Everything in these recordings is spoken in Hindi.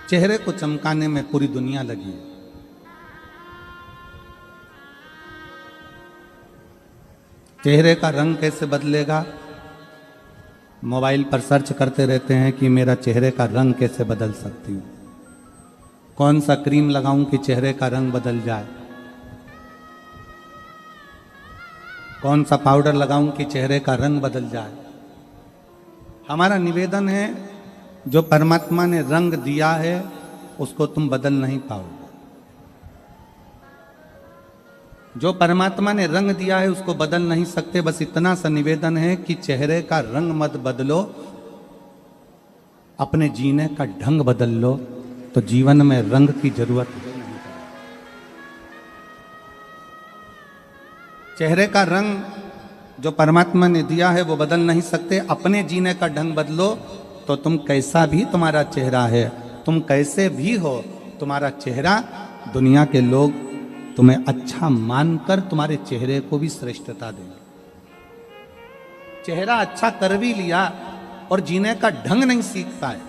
चेहरे को चमकाने में पूरी दुनिया लगी है। चेहरे का रंग कैसे बदलेगा? मोबाइल पर सर्च करते रहते हैं कि मेरा चेहरे का रंग कैसे बदल सकती हूँ, कौन सा क्रीम लगाऊं कि चेहरे का रंग बदल जाए, कौन सा पाउडर लगाऊं कि चेहरे का रंग बदल जाए। हमारा निवेदन है, जो परमात्मा ने रंग दिया है उसको तुम बदल नहीं पाओगे। जो परमात्मा ने रंग दिया है उसको बदल नहीं सकते। बस इतना सा निवेदन है कि चेहरे का रंग मत बदलो, अपने जीने का ढंग बदल लो, तो जीवन में रंग की जरूरत है नहीं। चेहरे का रंग जो परमात्मा ने दिया है वो बदल नहीं सकते। अपने जीने का ढंग बदलो तो तुम कैसा भी तुम्हारा चेहरा है, तुम कैसे भी हो, तुम्हारा चेहरा दुनिया के लोग तुम्हें अच्छा मानकर तुम्हारे चेहरे को भी श्रेष्ठता देंगे। चेहरा अच्छा कर भी लिया और जीने का ढंग नहीं सीख पाए,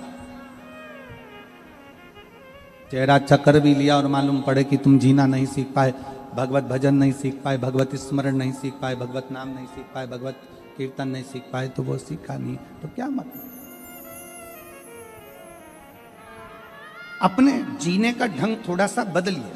चेहरा अच्छा कर भी लिया और मालूम पड़े कि तुम जीना नहीं सीख पाए, भगवत भजन नहीं सीख पाए, भगवत स्मरण नहीं सीख पाए, भगवत नाम नहीं सीख पाए, भगवत कीर्तन नहीं सीख पाए, तो वो सीखा नहीं तो क्या मतलब। अपने जीने का ढंग थोड़ा सा बदलिए।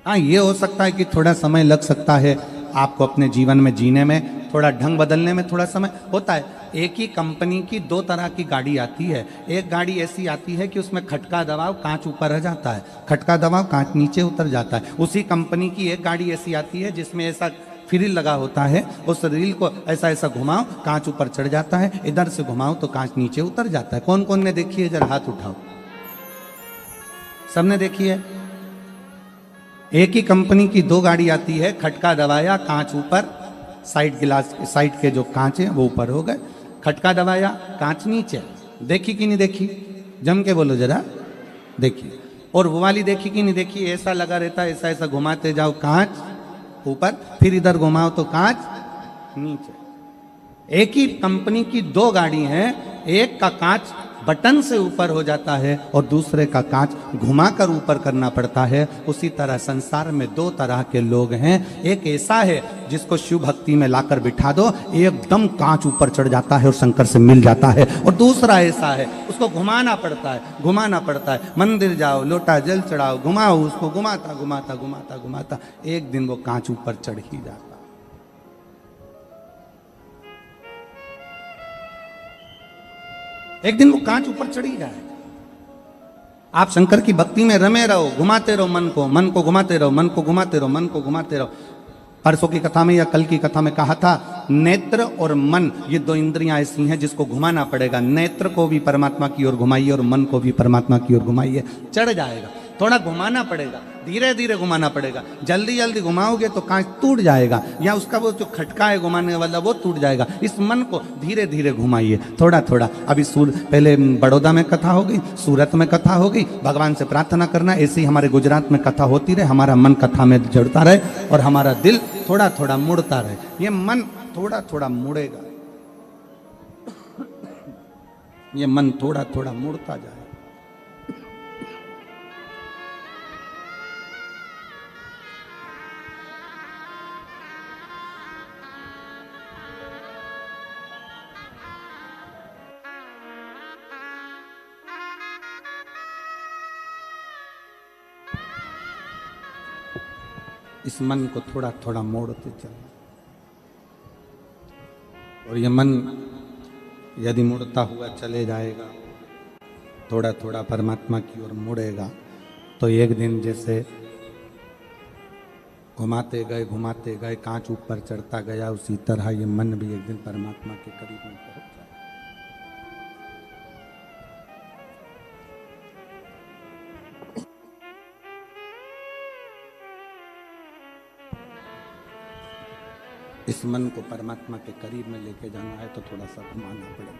हाँ, ये हो सकता है कि थोड़ा समय लग सकता है आपको अपने जीवन में जीने में, थोड़ा ढंग बदलने में थोड़ा समय होता है। एक ही कंपनी की दो तरह की गाड़ी आती है। एक गाड़ी ऐसी आती है कि उसमें खटका दबाव कांच ऊपर रह जाता है, खटका दबाव कांच नीचे उतर जाता है। उसी कंपनी की एक गाड़ी ऐसी आती है जिसमें ऐसा फ्रिल लगा होता है, उस रील को ऐसा ऐसा घुमाओ कांच ऊपर चढ़ जाता है, इधर से घुमाओ तो कांच नीचे उतर जाता है। कौन कौन ने देखी है? जरा हाथ उठाओ। सबने देखी है? एक ही कंपनी की दो गाड़ी आती है, खटका दबाया कांच ऊपर, साइड गिलास साइड के जो कांच है वो ऊपर हो गए, खटका दबाया कांच नीचे। देखी कि नहीं देखी? जम के बोलो जरा, देखी। और वो वाली देखी कि नहीं देखी? ऐसा लगा रहता है, ऐसा ऐसा घुमाते जाओ कांच ऊपर, फिर इधर घुमाओ तो कांच नीचे। एक ही कंपनी की दो गाड़ी हैं, एक का कांच बटन से ऊपर हो जाता है और दूसरे का कांच घुमाकर ऊपर करना पड़ता है। उसी तरह संसार में दो तरह के लोग हैं। एक ऐसा है जिसको शिव भक्ति में लाकर बिठा दो, एकदम कांच ऊपर चढ़ जाता है और शंकर से मिल जाता है। और दूसरा ऐसा है, उसको घुमाना पड़ता है, घुमाना पड़ता है। मंदिर जाओ, लोटा जल चढ़ाओ, घुमाओ उसको, घुमाता घुमाता घुमाता घुमाता एक दिन वो कांच ऊपर चढ़ ही जाता। एक दिन वो कांच ऊपर चढ़ी जाएगा। आप शंकर की भक्ति में रमे रहो, घुमाते रहो मन को घुमाते रहो, मन को घुमाते रहो, मन को घुमाते रहो। परसों की कथा में या कल की कथा में कहा था, नेत्र और मन ये दो इंद्रियां ऐसी हैं जिसको घुमाना पड़ेगा। नेत्र को भी परमात्मा की ओर घुमाइए और मन को भी परमात्मा की ओर घुमाइए, चढ़ जाएगा। थोड़ा घुमाना पड़ेगा, धीरे धीरे घुमाना पड़ेगा। जल्दी जल्दी घुमाओगे तो कांच टूट जाएगा, या उसका वो जो खटका है घुमाने वाला वो टूट जाएगा। इस मन को धीरे धीरे घुमाइए, थोड़ा थोड़ा। अभी पहले बड़ौदा में कथा हो गई, सूरत में कथा हो गई। भगवान से प्रार्थना करना ऐसे ही हमारे गुजरात में कथा होती रहे, हमारा मन कथा में जुड़ता रहे और हमारा दिल थोड़ा थोड़ा मुड़ता रहे। ये मन थोड़ा थोड़ा मुड़ेगा, ये मन थोड़ा थोड़ा मुड़ता जाए। इस मन को थोड़ा थोड़ा मोड़ते चलो। और ये मन यदि मुड़ता हुआ चले जाएगा, थोड़ा थोड़ा परमात्मा की ओर मुड़ेगा, तो एक दिन जैसे घुमाते गए कांच ऊपर चढ़ता गया, उसी तरह ये मन भी एक दिन परमात्मा के करीब में पहुंच जाए। इस मन को परमात्मा के करीब में लेके जाना है तो थोड़ा सा घुमाना पड़ेगा।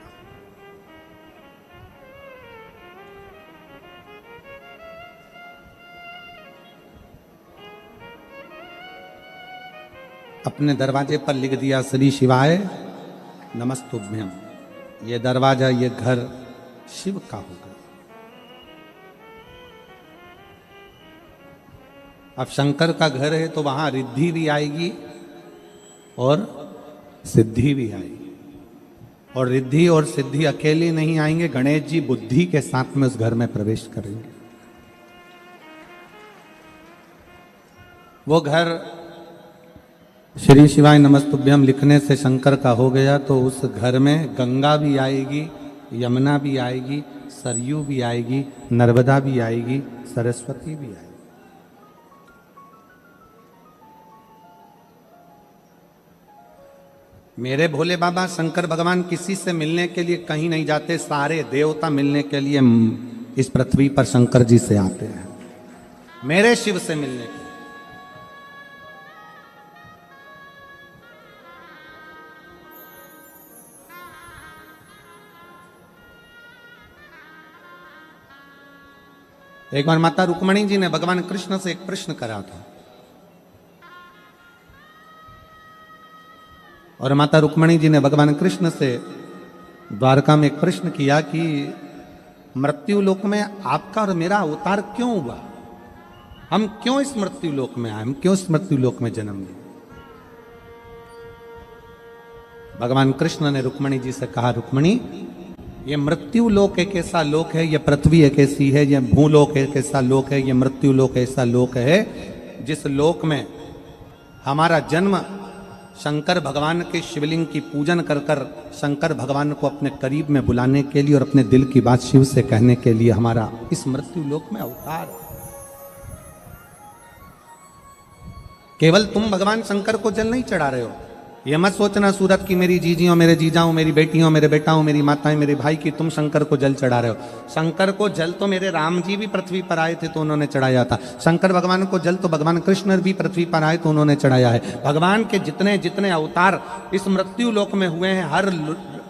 अपने दरवाजे पर लिख दिया श्री शिवाय नमस्तुभ्यम। ये दरवाजा, ये घर शिव का होगा। अब शंकर का घर है तो वहां रिद्धि भी आएगी और सिद्धि भी आएगी। और रिद्धि और सिद्धि अकेले नहीं आएंगे, गणेश जी बुद्धि के साथ में उस घर में प्रवेश करेंगे। वो घर श्री शिवाय नमस्तुभ्यम लिखने से शंकर का हो गया तो उस घर में गंगा भी आएगी, यमुना भी आएगी, सरयू भी आएगी, नर्मदा भी आएगी, सरस्वती भी आएगी। मेरे भोले बाबा शंकर भगवान किसी से मिलने के लिए कहीं नहीं जाते, सारे देवता मिलने के लिए इस पृथ्वी पर शंकर जी से आते हैं, मेरे शिव से मिलने के लिए। एक बार माता रुक्मणी जी ने भगवान कृष्ण से एक प्रश्न करा था और माता रुक्मणी जी ने भगवान कृष्ण से द्वारका में एक प्रश्न किया कि मृत्यु लोक में आपका और मेरा अवतार क्यों हुआ, हम क्यों इस मृत्यु लोक में आए, हम क्यों इस मृत्यु लोक में जन्म लिए। भगवान कृष्ण ने रुक्मणी जी से कहा, रुक्मणी ये मृत्यु लोक एक ऐसा लोक है, ये पृथ्वी एक ऐसी है, ये भूलोक एक ऐसा लोक है, ये मृत्यु लोक ऐसा लोक है जिस लोक में हमारा जन्म शंकर भगवान के शिवलिंग की पूजन कर कर शंकर भगवान को अपने करीब में बुलाने के लिए और अपने दिल की बात शिव से कहने के लिए हमारा इस मृत्यु लोक में अवतार है। केवल तुम भगवान शंकर को जल नहीं चढ़ा रहे हो, ये मत सोचना सूरत की मेरी जीजियों, मेरे जीजाओं, मेरी बेटियों, मेरे बेटाओं, मेरी माताएं, मेरे भाई की तुम शंकर को जल चढ़ा रहे हो। शंकर को जल तो मेरे राम जी भी पृथ्वी पर आए थे तो उन्होंने चढ़ाया था। शंकर भगवान को जल तो भगवान कृष्ण भी पृथ्वी पर आए तो उन्होंने चढ़ाया है। भगवान के जितने जितने अवतार इस मृत्यु लोक में हुए हैं,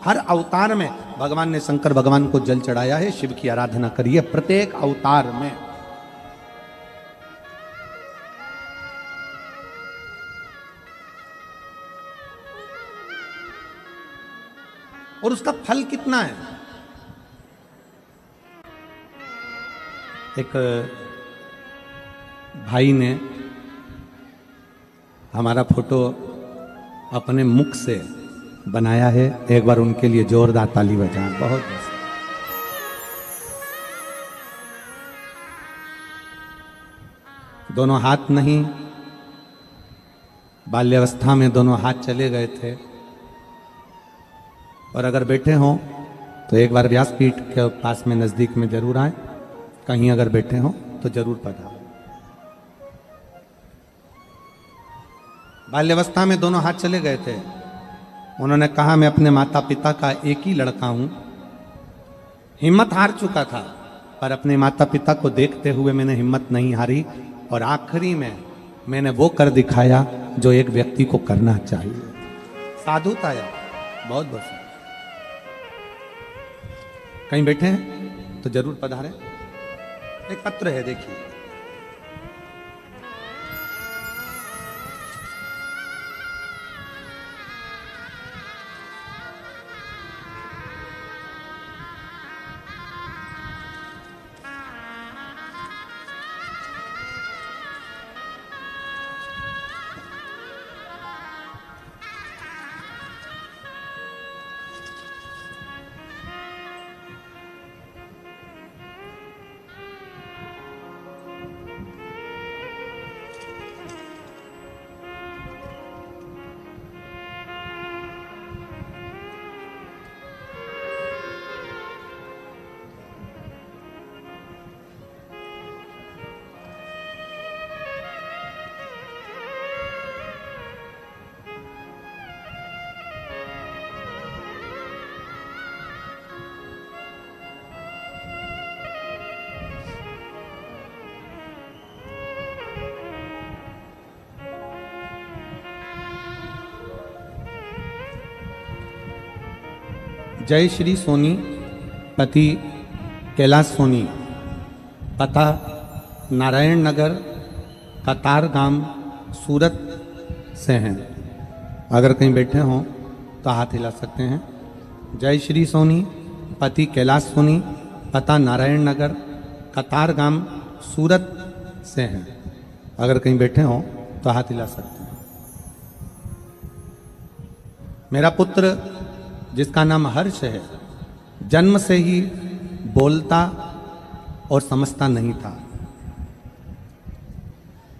हर अवतार में भगवान ने शंकर भगवान को जल चढ़ाया है। शिव की आराधना करिए प्रत्येक अवतार में। और उसका फल कितना है। एक भाई ने हमारा फोटो अपने मुख से बनाया है, एक बार उनके लिए जोरदार ताली बजाएं। बहुत दोनों हाथ नहीं, बाल्यावस्था में दोनों हाथ चले गए थे। और अगर बैठे हों तो एक बार व्यासपीठ के पास में नज़दीक में जरूर आए, कहीं अगर बैठे हों तो जरूर पधारें। बाल्यावस्था में दोनों हाथ चले गए थे। उन्होंने कहा मैं अपने माता पिता का एक ही लड़का हूं, हिम्मत हार चुका था पर अपने माता पिता को देखते हुए मैंने हिम्मत नहीं हारी और आखिरी में मैंने वो कर दिखाया जो एक व्यक्ति को करना चाहिए। साधुता है। बहुत बहुत कहीं बैठे हैं तो जरूर पधारें। एक पत्र है, देखिए। जय श्री सोनी, पति कैलाश सोनी, पता नारायण नगर, कतार गांव, सूरत से हैं। अगर कहीं बैठे हों तो हाथ हिला सकते हैं। जय श्री सोनी, पति कैलाश सोनी, पता नारायण नगर, कतार गांव, सूरत से हैं। अगर कहीं बैठे हो तो हाथ हिला सकते हैं। मेरा पुत्र जिसका नाम हर्ष है, जन्म से ही बोलता और समझता नहीं था।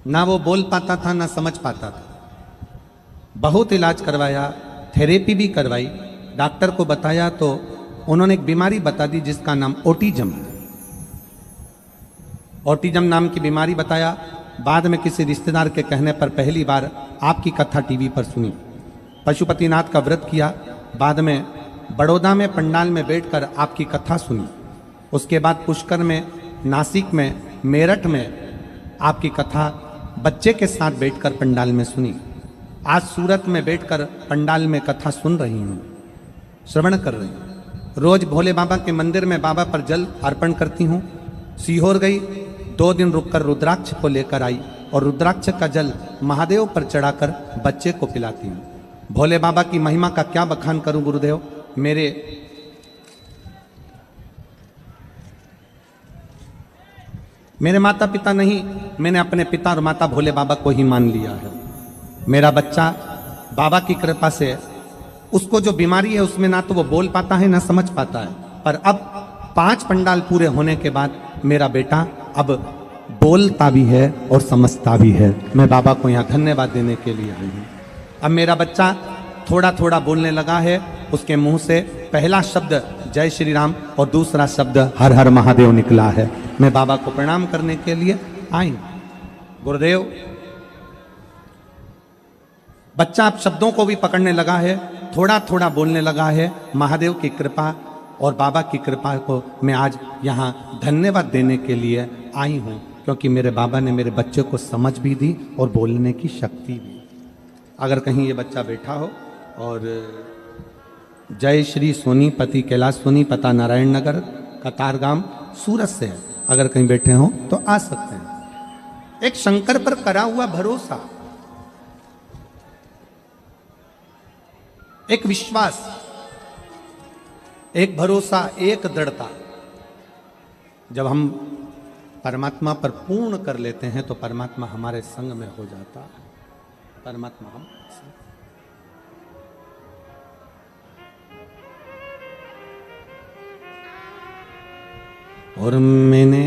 ना वो बोल पाता था ना समझ पाता था। बहुत इलाज करवाया, थेरेपी भी करवाई, डॉक्टर को बताया तो उन्होंने एक बीमारी बता दी जिसका नाम ऑटिज्म है। ऑटिज्म नाम की बीमारी बताया। बाद में किसी रिश्तेदार के कहने पर पहली बार आपकी कथा टीवी पर सुनी। पशुपतिनाथ का व्रत किया। बाद में बड़ौदा में पंडाल में बैठकर आपकी कथा सुनी। उसके बाद पुष्कर में, नासिक में, मेरठ में आपकी कथा बच्चे के साथ बैठकर पंडाल में सुनी। आज सूरत में बैठकर पंडाल में कथा सुन रही हूँ, श्रवण कर रही हूँ। रोज भोले बाबा के मंदिर में बाबा पर जल अर्पण करती हूँ। सीहोर गई, 2 दिन रुककर रुद्राक्ष को लेकर आई और रुद्राक्ष का जल महादेव पर चढ़ाकर बच्चे को पिलाती हूँ। भोले बाबा की महिमा का क्या बखान करूं गुरुदेव। मेरे माता पिता नहीं, मैंने अपने पिता और माता भोले बाबा को ही मान लिया है। मेरा बच्चा बाबा की कृपा से, उसको जो बीमारी है उसमें ना तो वो बोल पाता है ना समझ पाता है, पर अब 5 पंडाल पूरे होने के बाद मेरा बेटा अब बोलता भी है और समझता भी है। मैं बाबा को यहाँ धन्यवाद देने के लिए आई हूँ। अब मेरा बच्चा थोड़ा थोड़ा बोलने लगा है। उसके मुंह से पहला शब्द जय श्री राम और दूसरा शब्द हर हर महादेव निकला है। मैं बाबा को प्रणाम करने के लिए आई। गुरुदेव, बच्चा अब शब्दों को भी पकड़ने लगा है, थोड़ा थोड़ा बोलने लगा है। महादेव की कृपा और बाबा की कृपा को मैं आज यहाँ धन्यवाद देने के लिए आई हूँ, क्योंकि मेरे बाबा ने मेरे बच्चे को समझ भी दी और बोलने की शक्ति भी। अगर कहीं ये बच्चा बैठा हो और जय श्री सोनीपति, कैलाश सोनी, पता नारायण नगर, कतार गांव, सूरत से है, अगर कहीं बैठे हो तो आ सकते हैं। एक शंकर पर करा हुआ भरोसा, एक विश्वास, एक भरोसा, एक दृढ़ता, जब हम परमात्मा पर पूर्ण कर लेते हैं तो परमात्मा हमारे संग में हो जाता है। परमात्मा हम और मैंने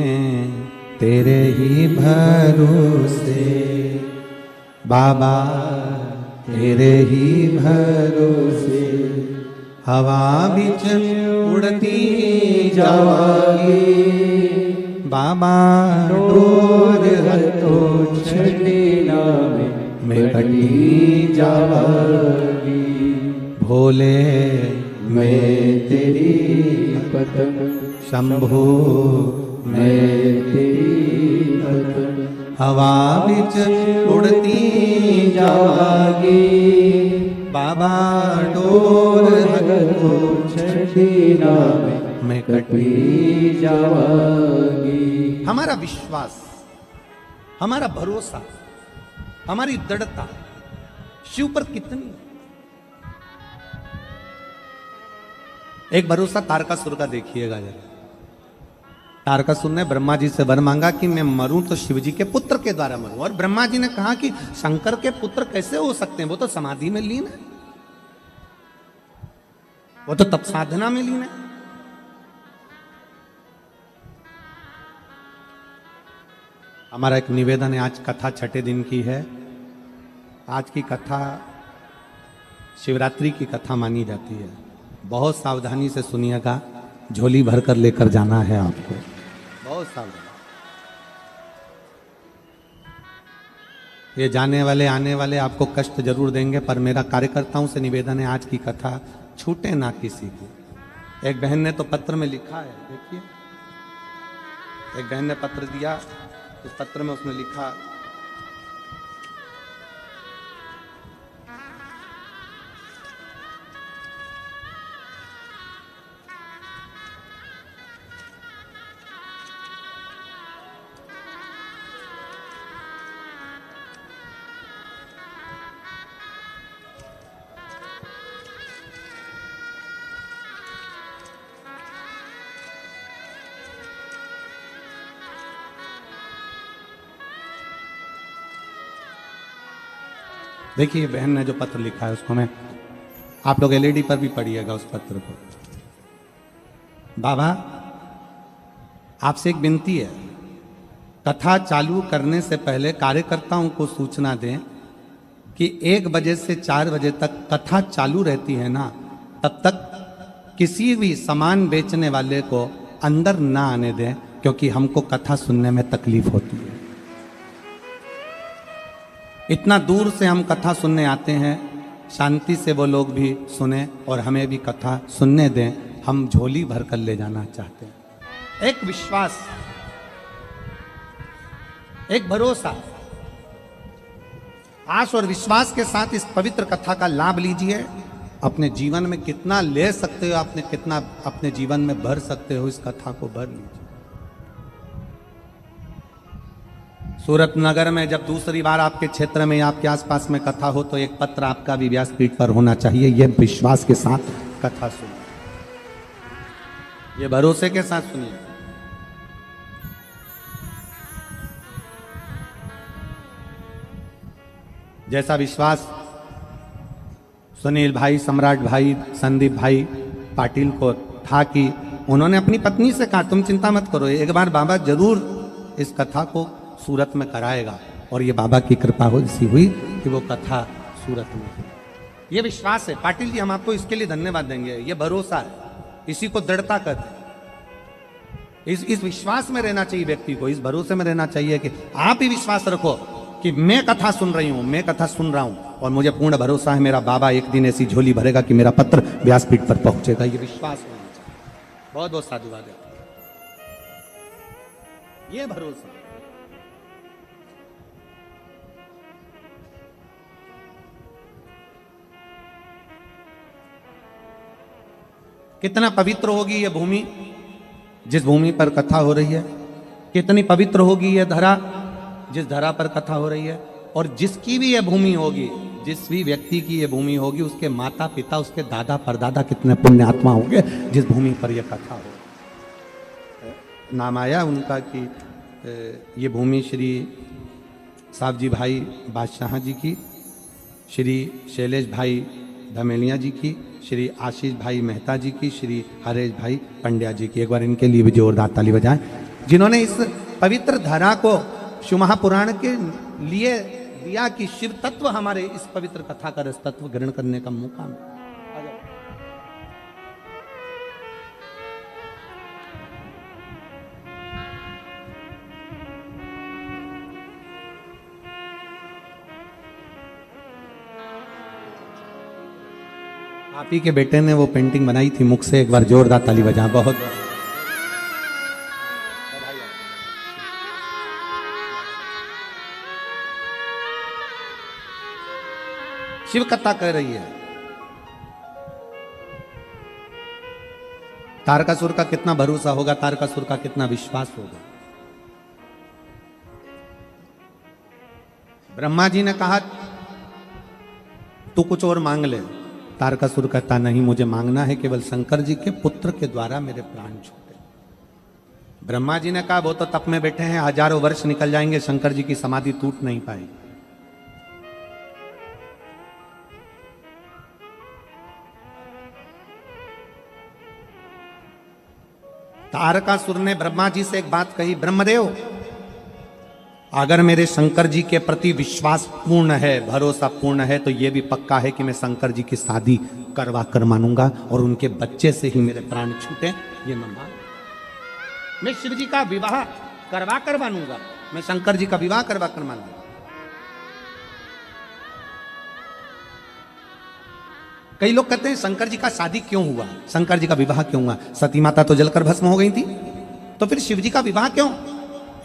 तेरे ही भरोसे बाबा, तेरे ही भरोसे हवा बिच उड़ती जावागी बाबा, डोर हथो छड़ीना में कटी जावागी। भोले मैं तेरी पतंग, शंभो मैं तेरी पतंग, हवा बिच उड़ती जावागी बाबा, डोर हथो छड़ीना में कटी जावागी। हमारा विश्वास, हमारा भरोसा, हमारी दृढ़ता शिव पर कितनी। एक भरोसा तारकासुर का देखिएगा जरा। तारकासुर ने ब्रह्मा जी से वर मांगा कि मैं मरूं तो शिव जी के पुत्र के द्वारा मरूं, और ब्रह्मा जी ने कहा कि शंकर के पुत्र कैसे हो सकते हैं, वो तो समाधि में लीन है, वो तो तप साधना में लीन है। हमारा एक निवेदन है, आज कथा 6ठे दिन की है। आज की कथा शिवरात्रि की कथा मानी जाती है। बहुत सावधानी से सुनिएगा, झोली भरकर लेकर जाना है आपको, बहुत सावधान। ये जाने वाले आने वाले आपको कष्ट जरूर देंगे, पर मेरा कार्यकर्ताओं से निवेदन है, आज की कथा छूटे ना किसी को। एक बहन ने तो पत्र में लिखा है, देखिए, एक बहन ने पत्र दिया, उस पत्र में उसने लिखा, देखिए बहन ने जो पत्र लिखा है उसको मैं, आप लोग एलईडी पर भी पढ़िएगा उस पत्र को। बाबा आपसे एक विनती है, कथा चालू करने से पहले कार्यकर्ताओं को सूचना दें कि 1 बजे से 4 बजे तक कथा चालू रहती है ना, तब तक किसी भी सामान बेचने वाले को अंदर ना आने दें, क्योंकि हमको कथा सुनने में तकलीफ होती है। इतना दूर से हम कथा सुनने आते हैं, शांति से वो लोग भी सुने और हमें भी कथा सुनने दें। हम झोली भर कर ले जाना चाहते हैं। एक विश्वास, एक भरोसा, आश और विश्वास के साथ इस पवित्र कथा का लाभ लीजिए। अपने जीवन में कितना ले सकते हो, आपने कितना अपने जीवन में भर सकते हो, इस कथा को भर लीजिए। सूरत नगर में जब दूसरी बार आपके क्षेत्र में, आपके आसपास में कथा हो, तो एक पत्र आपका भी व्यासपीठ पर होना चाहिए। यह विश्वास के साथ कथा सुनिए, ये भरोसे के साथ सुनिए। जैसा विश्वास सुनील भाई, सम्राट भाई, संदीप भाई पाटिल को था कि उन्होंने अपनी पत्नी से कहा, तुम चिंता मत करो, एक बार बाबा जरूर इस कथा को सूरत में कराएगा। और ये बाबा की कृपा हो ऐसी हुई कि वो कथा सूरत में हुई। ये विश्वास है पाटिल जी, हम आपको इसके लिए धन्यवाद देंगे। ये भरोसा है, इसी को दृढ़ता कहते हैं। इस विश्वास में रहना चाहिए व्यक्ति को, इस भरोसे में रहना चाहिए कि आप ही विश्वास रखो कि मैं कथा सुन रही हूं, मैं कथा सुन रहा हूं और मुझे पूर्ण भरोसा है मेरा बाबा एक दिन ऐसी झोली भरेगा कि मेरा पत्र व्यासपीठ पर पहुंचेगा। ये विश्वास होना चाहिए। बहुत बहुत साधुवाद है, ये भरोसा। कितना पवित्र होगी ये भूमि, जिस भूमि पर कथा हो रही है। कितनी पवित्र होगी ये धरा, जिस धरा पर कथा हो रही है। और जिसकी भी ये भूमि होगी, जिस भी व्यक्ति की ये भूमि होगी, उसके माता पिता, उसके दादा परदादा कितने पुण्य आत्मा होंगे जिस भूमि पर यह कथा हो। नाम आया उनका कि ये भूमि श्री साहब जी भाई बादशाह जी की, श्री शैलेश भाई धमेलिया जी की, श्री आशीष भाई मेहता जी की, श्री हरेश भाई पंड्या जी की। एक बार इनके लिए भी जोरदार ताली बजाएं, जिन्होंने इस पवित्र धरा को शिव महापुराण के लिए दिया कि शिव तत्व हमारे इस पवित्र कथा का रस तत्व ग्रहण करने का मौका मिला। आप ही के बेटे ने वो पेंटिंग बनाई थी मुख से, एक बार जोरदार ताली बजा। बहुत शिव कथा कह रही है। तारकासुर का कितना भरोसा होगा, तारकासुर का कितना विश्वास होगा। ब्रह्मा जी ने कहा तू कुछ और मांग ले। तारकासुर कहता नहीं, मुझे मांगना है केवल शंकर जी के पुत्र के द्वारा मेरे प्राण छूटे। ब्रह्मा जी ने कहा वो तो तप में बैठे हैं, हजारों वर्ष निकल जाएंगे, शंकर जी की समाधि टूट नहीं पाएगी। तारकासुर ने ब्रह्मा जी से एक बात कही, ब्रह्मदेव अगर मेरे शंकर जी के प्रति विश्वास पूर्ण है, भरोसा पूर्ण है, तो यह भी पक्का है कि मैं शंकर जी की शादी करवा कर मानूंगा और उनके बच्चे से ही मेरे प्राण छूटे। ये मैं शिव जी का विवाह करवा कर मानूंगा, मैं शंकर जी का विवाह करवा कर मानूंगा। कई लोग कहते हैं शंकर जी का शादी क्यों हुआ, शंकर जी का विवाह क्यों हुआ? सती माता तो जलकर भस्म हो गई थी, तो फिर शिव जी का विवाह क्यों?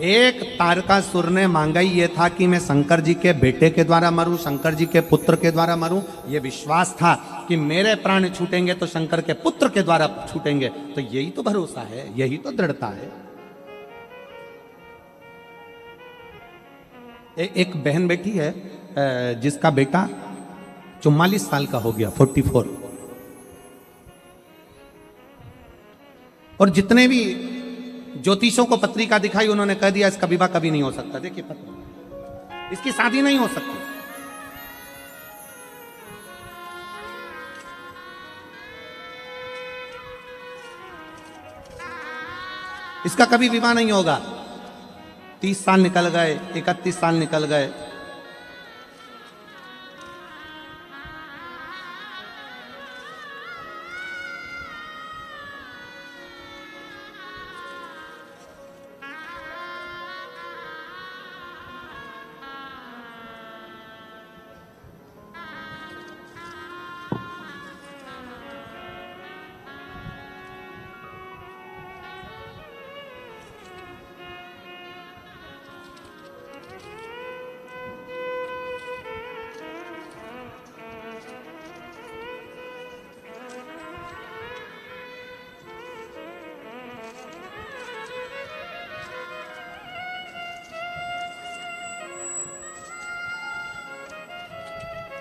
एक तारकासुर ने मांगा ही ये था कि मैं शंकर जी के बेटे के द्वारा मरूं, शंकर जी के पुत्र के द्वारा मरूं। ये विश्वास था कि मेरे प्राण छूटेंगे तो शंकर के पुत्र के द्वारा छूटेंगे। तो यही तो भरोसा है, यही तो दृढ़ता है। एक बहन बेटी है जिसका बेटा 44 साल का हो गया, 44। और जितने भी ज्योतिषों को पत्रिका दिखाई, उन्होंने कह दिया इसका विवाह कभी नहीं हो सकता। देखिए पत्र, इसकी शादी नहीं हो सकती। इसका कभी विवाह नहीं होगा। 30 साल निकल गए, 31 साल निकल गए,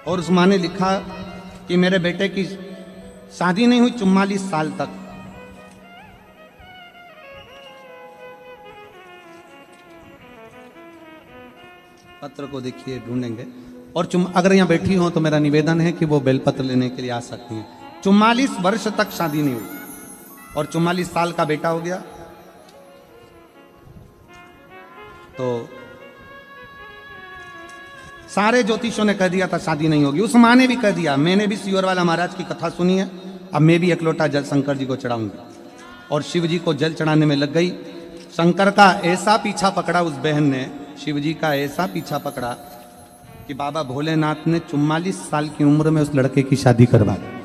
और उस माँ ने लिखा कि मेरे बेटे की शादी नहीं हुई 44 साल तक। पत्र को देखिए, ढूंढेंगे। और अगर यहां बैठी हो तो मेरा निवेदन है कि वो बेलपत्र लेने के लिए आ सकती हैं। 44 वर्ष तक शादी नहीं हुई और 44 साल का बेटा हो गया। तो सारे ज्योतिषों ने कह दिया था शादी नहीं होगी, उस माँ ने भी कह दिया। मैंने भी सियोर वाला महाराज की कथा सुनी है। अब मैं भी एक लोटा जल शंकर जी को चढ़ाऊंगी। और शिव जी को जल चढ़ाने में लग गई। शंकर का ऐसा पीछा पकड़ा उस बहन ने, शिव जी का ऐसा पीछा पकड़ा कि बाबा भोलेनाथ ने 44 साल की उम्र में उस लड़के की शादी करवा दी।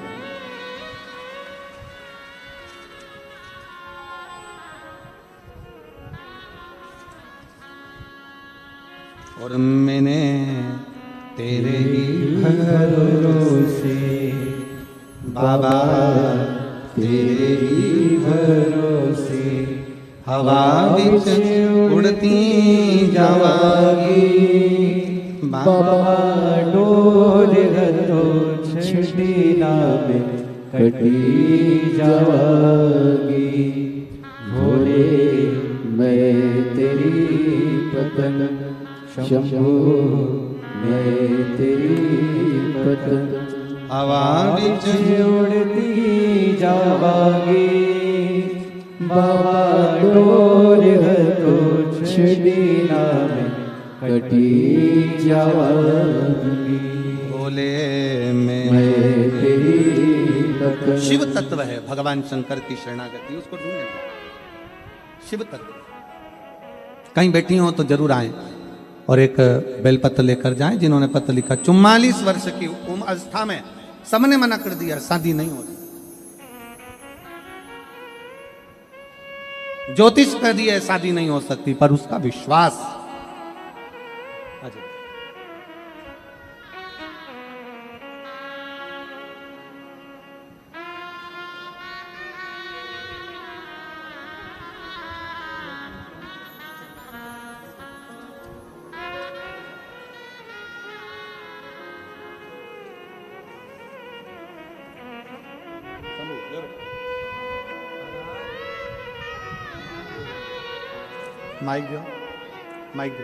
और मैंने तेरे ही भरोसे बाबा, तेरे ही भरोसे हवा विच उड़ती जावागी बाबा, डोर गतो छड़ी नाम कटी जावागी। भोले मैं तेरी पतंग, शंभू मैं तेरी पतंग, हवा विच उड़ती जावागी। बाबा डोर गतो छड़ी नाम कटी जावागी। बोले मैं तेरी पतंग। शिव तत्व है भगवान शंकर की शरणागति, उसको ढूंढेंगे। शिव तत्व कहीं बैठी हो तो जरूर आए और एक बेलपत्र लेकर जाएं। जिन्होंने पत्र लिखा 44 वर्ष की उम्र अवस्था में सबने मना कर दिया, शादी नहीं हो रही। ज्योतिष कह दिया शादी नहीं हो सकती, पर उसका विश्वास। माइक दो, माइक दो।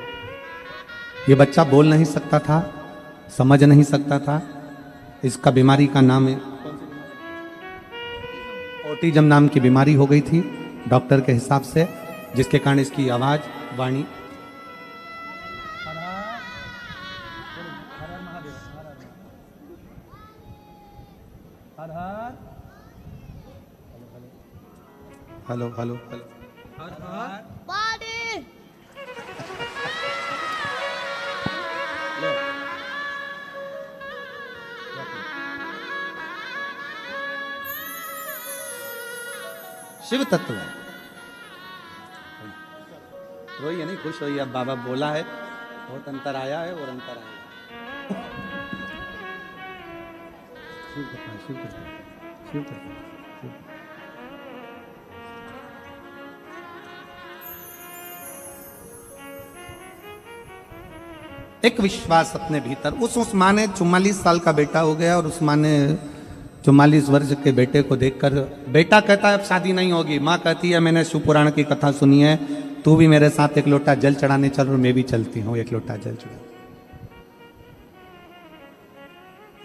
ये बच्चा बोल नहीं सकता था, समझ नहीं सकता था। इसका बीमारी का नाम है ऑटिज्म नाम की बीमारी हो गई थी डॉक्टर के हिसाब से, जिसके कारण इसकी आवाज वाणी। Hello hello hello. शिव तत्व है। रोइए नहीं, खुश होइए। अब बाबा बोला है, बहुत अंतर आया है और अंतर आएगा। शिव तत्व, शिव तत्व, शिव तत्व। एक विश्वास अपने भीतर। उस माँ ने 44 साल का बेटा हो गया और उस माँ ने 44 वर्ष के बेटे को देखकर, बेटा कहता है अब शादी नहीं होगी। माँ कहती है मैंने शिव पुराण की कथा सुनी है, तू भी मेरे साथ एक लोटा जल चढ़ाने चल और मैं भी चलती हूँ एक लोटा जल चढ़ा।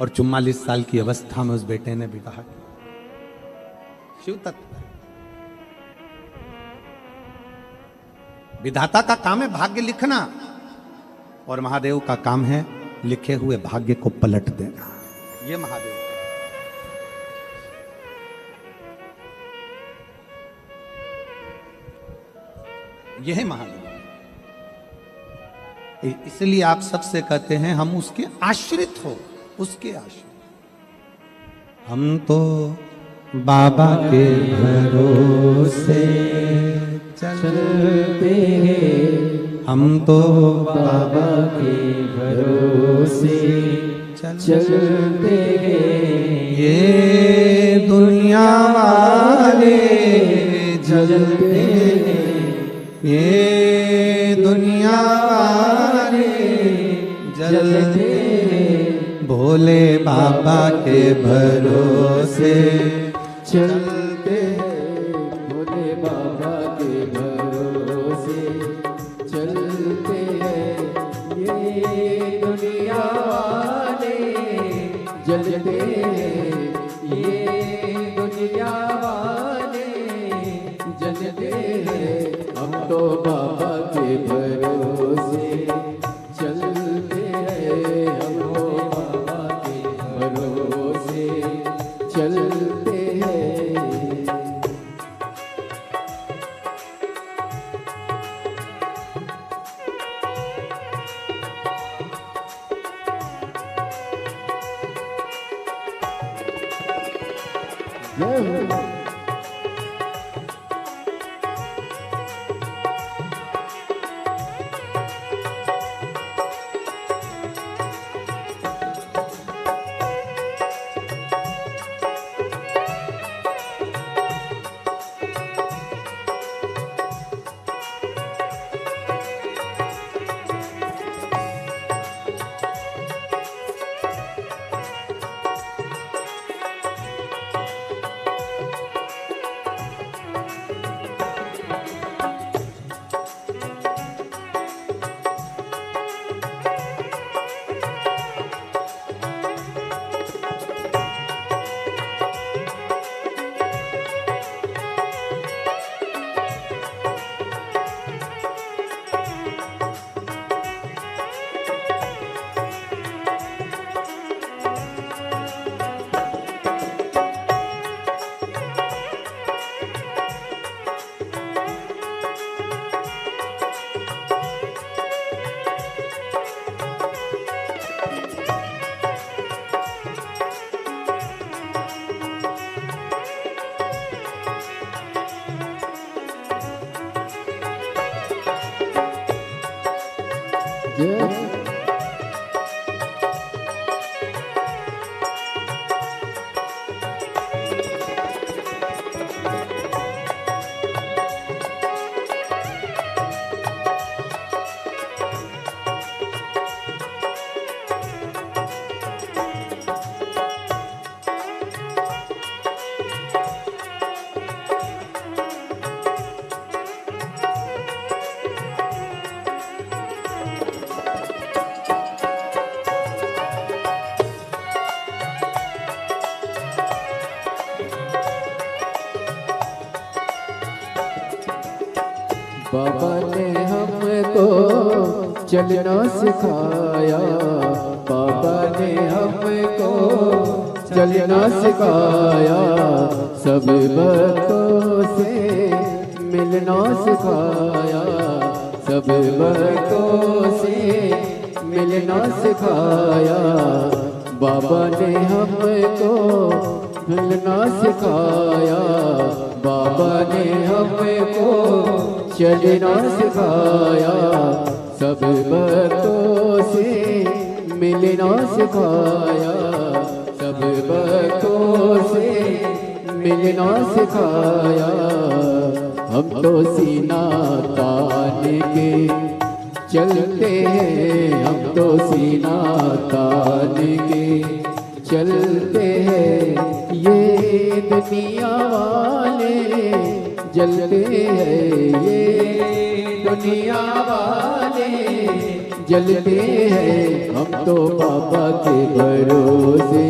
और 44 साल की अवस्था में उस बेटे ने विवाह किया। शिव तत्व। विधाता का काम है भाग्य लिखना, और महादेव का काम है लिखे हुए भाग्य को पलट देना। ये महादेव यह है महादेव। इसलिए आप सबसे कहते हैं हम उसके आश्रित हो, उसके आश्रित। हम तो बाबा के भरोसे चलते हैं, हम तो बाबा के भरोसे चलते हैं। ये दुनिया वाले जलते हैं, ये दुनिया वाले जलते हैं, भोले बाबा के भरोसे चलते हैं, भोले बाबा के भरोसे चलते हैं। ये दुनिया वाले जलते हैं, ये दुनिया वाले जलते हैं। हम तो बाबा के भरोसे चलते हैं, हम तो बाबा के भरोसे चलते हैं। जय हो। बाबा ने हमको चलना सिखाया, बाबा ने हमको चलना सिखाया, सब भक्तों से मिलना सिखाया, सब भक्तों से मिलना सिखाया। बाबा ने हमको मिलना सिखाया, बाबा ने हमको चलना सिखाया, सब भक्तों से मिलना सिखाया, सब भक्तों से मिलना सिखाया। हम तो सीना तान के चलते हैं, हम तो सीना तान के चलते हैं। ये दुनिया वाले जलते हैं, ये दुनिया वाले जलते हैं। हम तो बाबा के भरोसे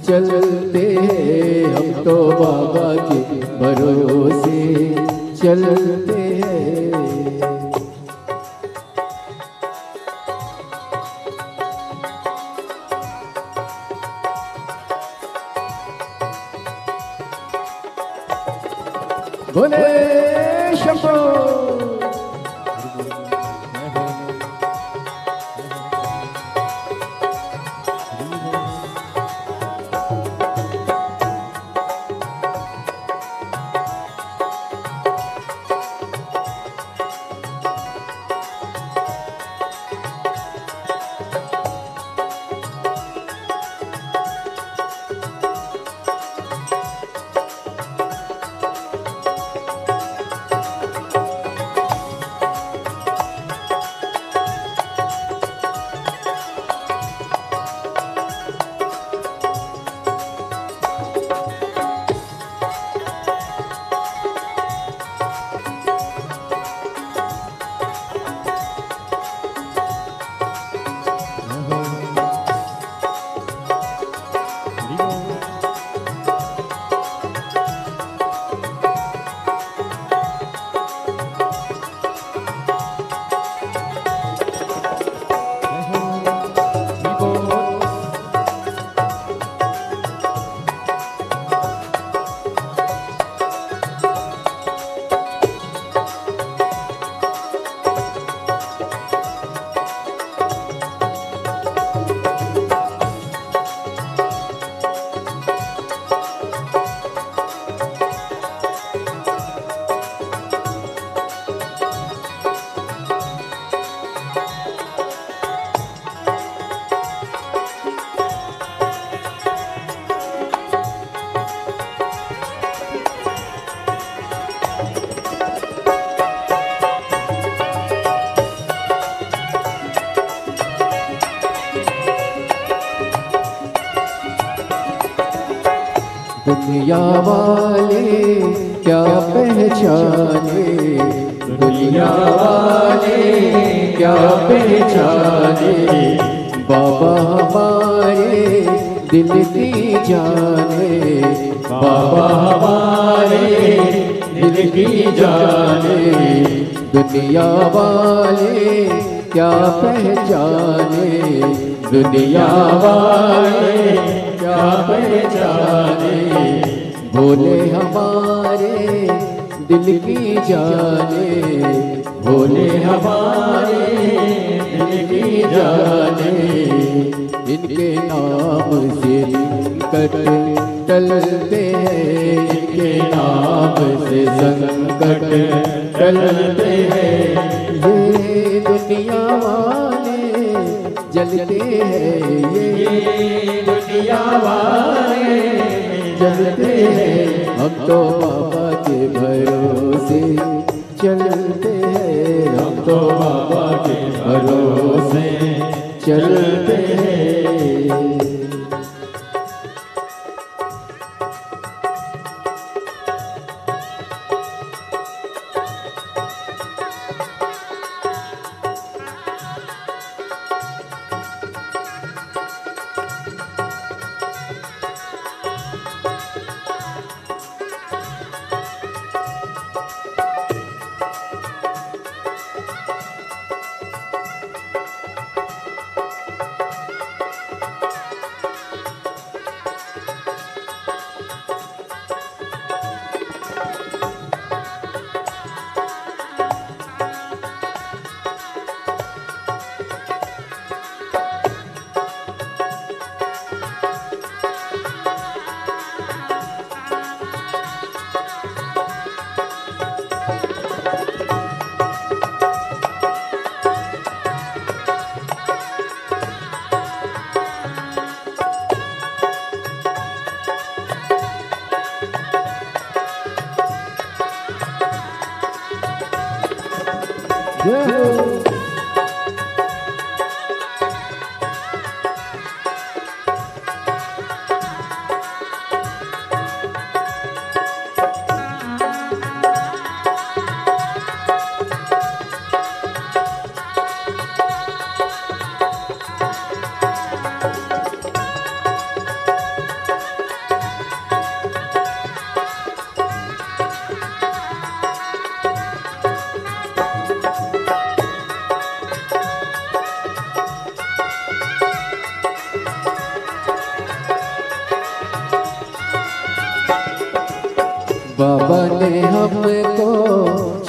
चलते हैं, हम तो बाबा के भरोसे चलते हैं। शंभो। दुनिया वाले क्या पहचाने, दुनिया वाले क्या पहचाने, बाबा हमारे दिल की जाने, बाबा हमारे दिल की जाने। दुनिया वाले क्या पहचाने, दुनिया वाले क्या पहचाने, भोले हमारे दिल की जाने, भोले हमारे दिल की जाने। इनके नाम से संकट टलते हैं, इनके नाम से संकट टलते हैं। ये दुनिया वाले जलते हैं, ये दुनिया वाले जलते हैं। हम तो बाबा के भरोसे चलते हैं, हम तो बाबा के भरोसे चलते हैं।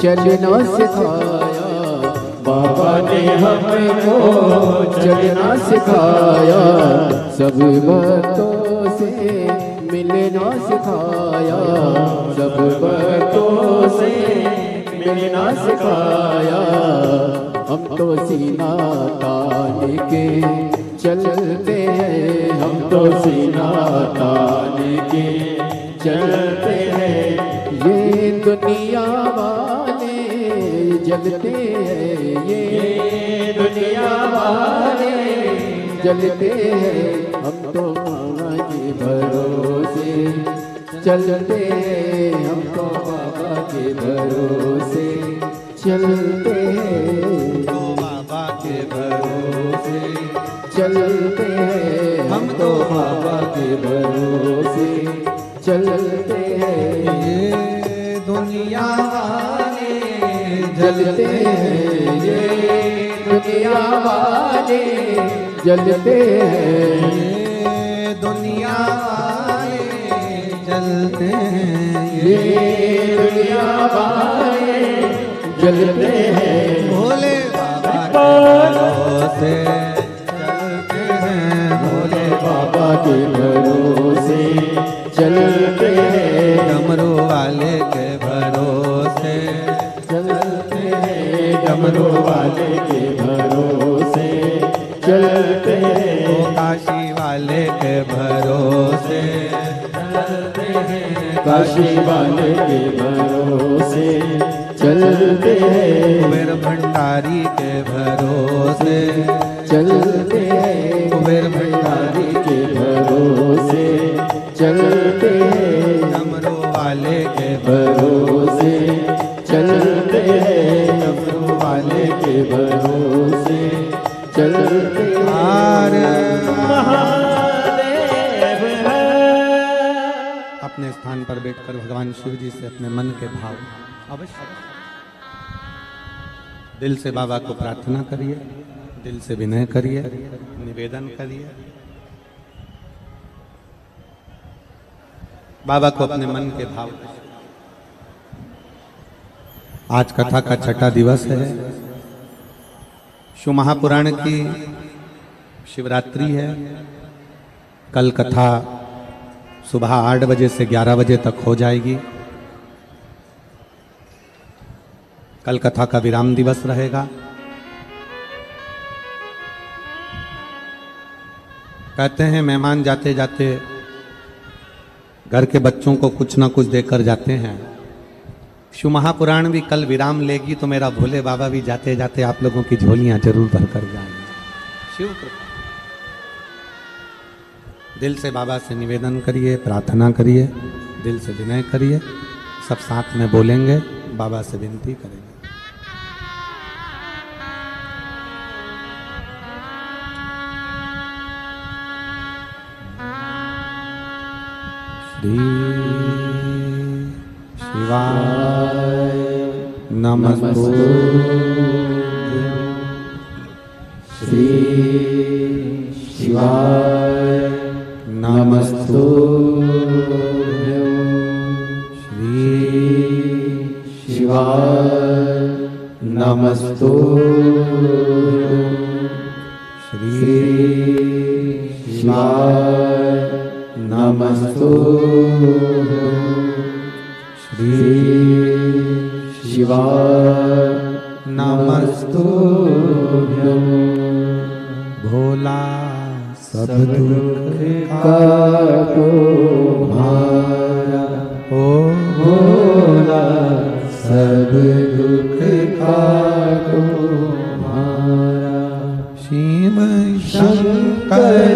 चलना सिखाया, बाबा ने हमको चलना सिखाया, सब भक्तों से मिलना सिखाया, सब भक्तों से मिलना सिखाया। हम तो सीना तान के चलते हैं, हम तो सीना तान के चलते हैं। ये दुनिया वाले जलते हैं, ये दुनिया वाले जलते हैं। हम तो बाबा के भरोसे चलते हैं, हम तो बाबा के भरोसे चलते हैं, तो बाबा के भरोसे चलते हैं। हम तो बाबा के भरोसे चलते हैं। ये दुनिया वाले जलते हैं, ये दुनिया वाले जलते हैं, ये दुनिया वाले जलते हैं, ये दुनिया वाले जलते हैं। भोले बाबा के भरोसे चलते हैं, भोले बाबा के भरोसे चलते हैं, डमरू वाले के भरोसे चलते हैं, डमरू वाले के भरोसे चलते हैं, ओ काशी वाले के भरोसे चलते हैं, काशी वाले के भरोसे चलते हैं, कुबेर भंडारी के भरोसे चलते हैं, कुबेर भंडारी के भरोसे चलते हैं, डमरू वाले के भरोसे चलते हैं, डमरू वाले के भरोसे चलते हैं। हार महादेव है। अपने स्थान पर बैठकर भगवान शिव जी से अपने मन के भाव अवश्य दिल से बाबा को प्रार्थना करिए, दिल से विनय करिए, निवेदन करिए। बाबा को अपने मन के भाव। आज कथा का छठा दिवस है, शिव महापुराण की शिवरात्रि है। कल कथा सुबह 8 बजे से 11 बजे तक हो जाएगी। कल कथा का विराम दिवस रहेगा। कहते हैं मेहमान जाते जाते घर के बच्चों को कुछ ना कुछ देकर जाते हैं। शिव महापुराण भी कल विराम लेगी तो मेरा भोले बाबा भी जाते जाते आप लोगों की झोलियां जरूर भर कर जाएंगे। शिव कृपा। दिल से बाबा से निवेदन करिए, प्रार्थना करिए, दिल से विनय करिए। सब साथ में बोलेंगे, बाबा से विनती करेंगे। श्री शिवाय नमस्तुभ्यं। श्री शिवाय नमस्तुभ्यं। श्री शिवाय नमस्तुभ्यं। श्री शिवाय नमस्तुभ्यं। श्री शिवाय नमस्तुभ्यं। भोला सब दुख काटो भारा, ओ भोला सब दुख काटो भारा। शिव शंकर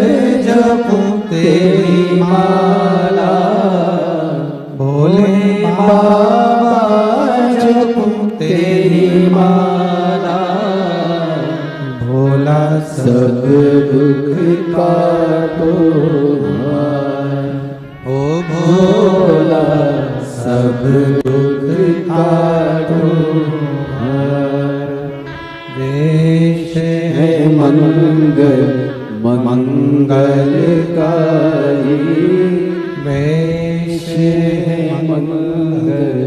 जपो तेरी माला, भोले बाबा जपो तेरी माला। भोला सब दुख काटो भारा, ओ भोला सब दुख काटो भारा। देश है मंगल मंगलकारी, वेश है मंगल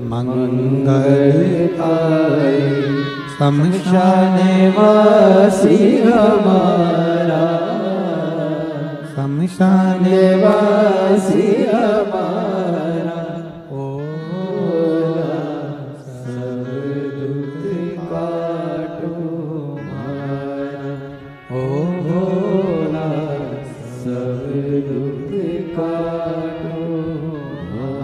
मंगलकारी शमशान वासी हमारा, शमशान वासी हमारा, ओ सब दुख काटो हमारा, ओ भोला सब दुख काटो हमारा।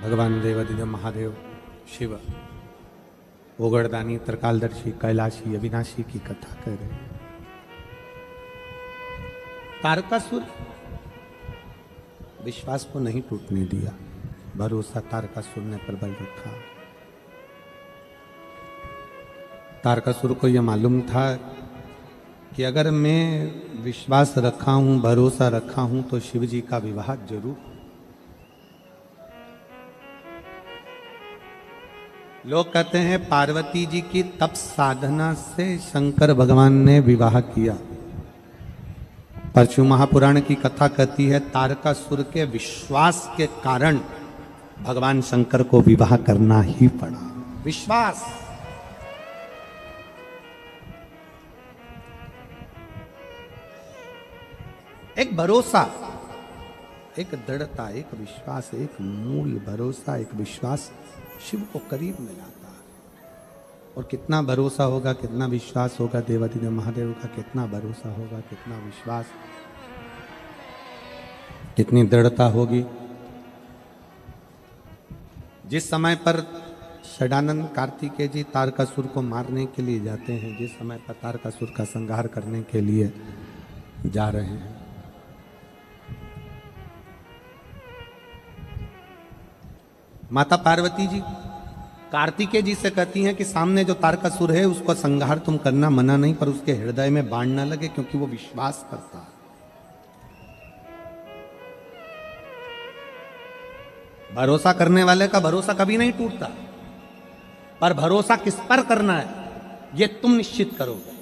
भगवान देवादिदेव महादेव शिव ओगड़दानी त्रिकालदर्शी कैलाशी अविनाशी की कथा कर रहे हैं। तारकासुर विश्वास को नहीं टूटने दिया, भरोसा तारकासुर ने प्रबल रखा। तारकासुर को यह मालूम था कि अगर मैं विश्वास रखा हूं, भरोसा रखा हूं, तो शिव जी का विवाह जरूर। लोग कहते हैं पार्वती जी की तप साधना से शंकर भगवान ने विवाह किया, पर शिव महापुराण की कथा कहती है तारकासुर के विश्वास के कारण भगवान शंकर को विवाह करना ही पड़ा। विश्वास, एक भरोसा, एक दृढ़ता, एक विश्वास, एक मूल भरोसा, एक विश्वास शिव को करीब में लाता। और कितना भरोसा होगा, कितना विश्वास होगा देवादिदेव महादेव का, कितना भरोसा होगा, कितना विश्वास, कितनी दृढ़ता होगी। जिस समय पर षडानंद कार्तिकेय जी तारकासुर को मारने के लिए जाते हैं, जिस समय पर तारकासुर का संहार करने के लिए जा रहे हैं, माता पार्वती जी कार्तिकेय जी से कहती हैं कि सामने जो तारकासुर है उसको संहार तुम करना मना नहीं, पर उसके हृदय में बाण ना लगे, क्योंकि वो विश्वास करता है। भरोसा करने वाले का भरोसा कभी नहीं टूटता, पर भरोसा किस पर करना है ये तुम निश्चित करोगे।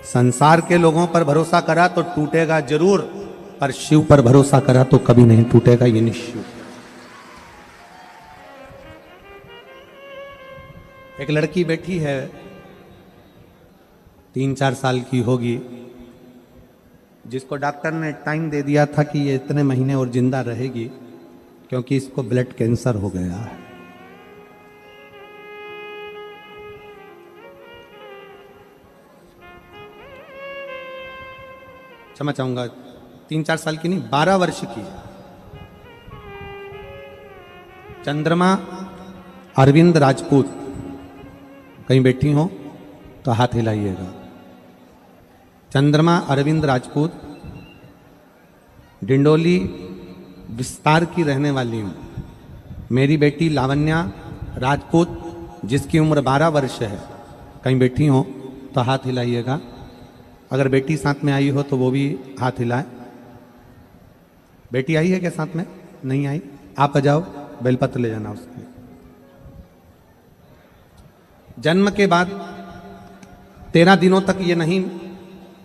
संसार के लोगों पर भरोसा करा तो टूटेगा जरूर, पर शिव पर भरोसा करा तो कभी नहीं टूटेगा, ये निश्चित। एक लड़की बैठी है, 3-4 साल की होगी, जिसको डॉक्टर ने टाइम दे दिया था कि ये इतने महीने और जिंदा रहेगी, क्योंकि इसको ब्लड कैंसर हो गया है। क्षमा चाहूंगा, 3-4 साल की नहीं, 12 वर्ष की है। चंद्रमा अरविंद राजपूत, कहीं बैठी हो तो हाथ हिलाइएगा। चंद्रमा अरविंद राजपूत, डिंडोली विस्तार की रहने वाली हूँ। मेरी बेटी लावण्या राजपूत, जिसकी उम्र 12 वर्ष है, कहीं बैठी हो तो हाथ हिलाइएगा। अगर बेटी साथ में आई हो तो वो भी हाथ हिलाए। बेटी आई है क्या साथ में? नहीं आई? आप आ जाओ, बेलपत्र ले जाना उसके। जन्म के बाद 13 दिनों तक ये नहीं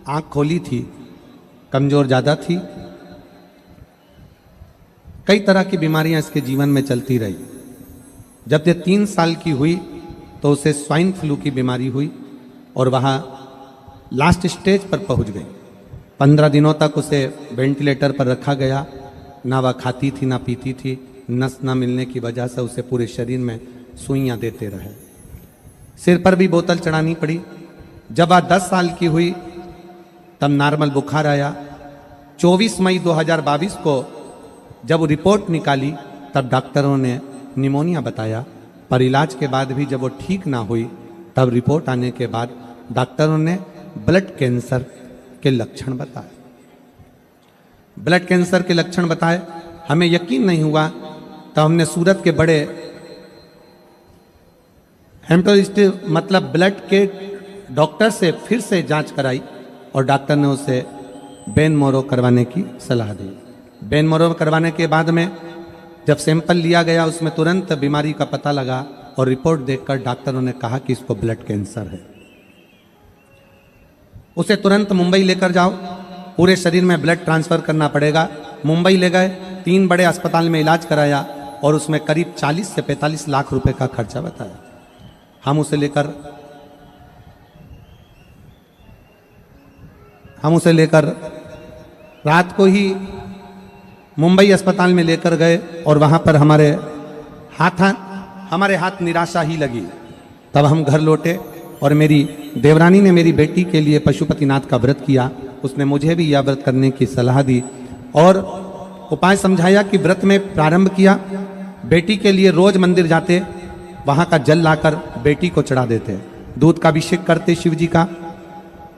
आंख खोली थी, कमजोर ज्यादा थी, कई तरह की बीमारियां इसके जीवन में चलती रही। जब ये 3 साल की हुई तो उसे स्वाइन फ्लू की बीमारी हुई और वहां लास्ट स्टेज पर पहुंच गई। 15 दिनों तक उसे वेंटिलेटर पर रखा गया। ना वह खाती थी ना पीती थी, नस ना मिलने की वजह से उसे पूरे शरीर में सुइयां देते रहे। सिर पर भी बोतल चढ़ानी पड़ी। जब वह 10 साल की हुई तब नॉर्मल बुखार आया। 24 मई 2022 को जब रिपोर्ट निकाली तब डॉक्टरों ने निमोनिया बताया, पर इलाज के बाद भी जब वो ठीक ना हुई तब रिपोर्ट आने के बाद डॉक्टरों ने ब्लड कैंसर के लक्षण बताए। ब्लड कैंसर के लक्षण बताए, हमें यकीन नहीं हुआ। तब हमने सूरत के बड़े हेमेटोलॉजिस्ट मतलब ब्लड के डॉक्टर से फिर से जांच कराई और डॉक्टर ने उसे बेन मोरो करवाने की सलाह दी। बेन मोरो करवाने के बाद में जब सैंपल लिया गया उसमें तुरंत बीमारी का पता लगा और रिपोर्ट देखकर डॉक्टरों ने कहा कि इसको ब्लड कैंसर है। उसे तुरंत मुंबई लेकर जाओ, पूरे शरीर में ब्लड ट्रांसफर करना पड़ेगा। मुंबई ले गए, 3 बड़े अस्पताल में इलाज कराया और उसमें करीब 40 से 45 लाख रुपए का खर्चा बताया। हम उसे लेकर रात को ही मुंबई अस्पताल में लेकर गए और वहां पर हमारे हाथ निराशा ही लगी। तब हम घर लौटे और मेरी देवरानी ने मेरी बेटी के लिए पशुपतिनाथ का व्रत किया। उसने मुझे भी यह व्रत करने की सलाह दी और उपाय समझाया कि व्रत में प्रारंभ किया। बेटी के लिए रोज मंदिर जाते, वहां का जल लाकर बेटी को चढ़ा देते, दूध का अभिषेक करते, शिव जी का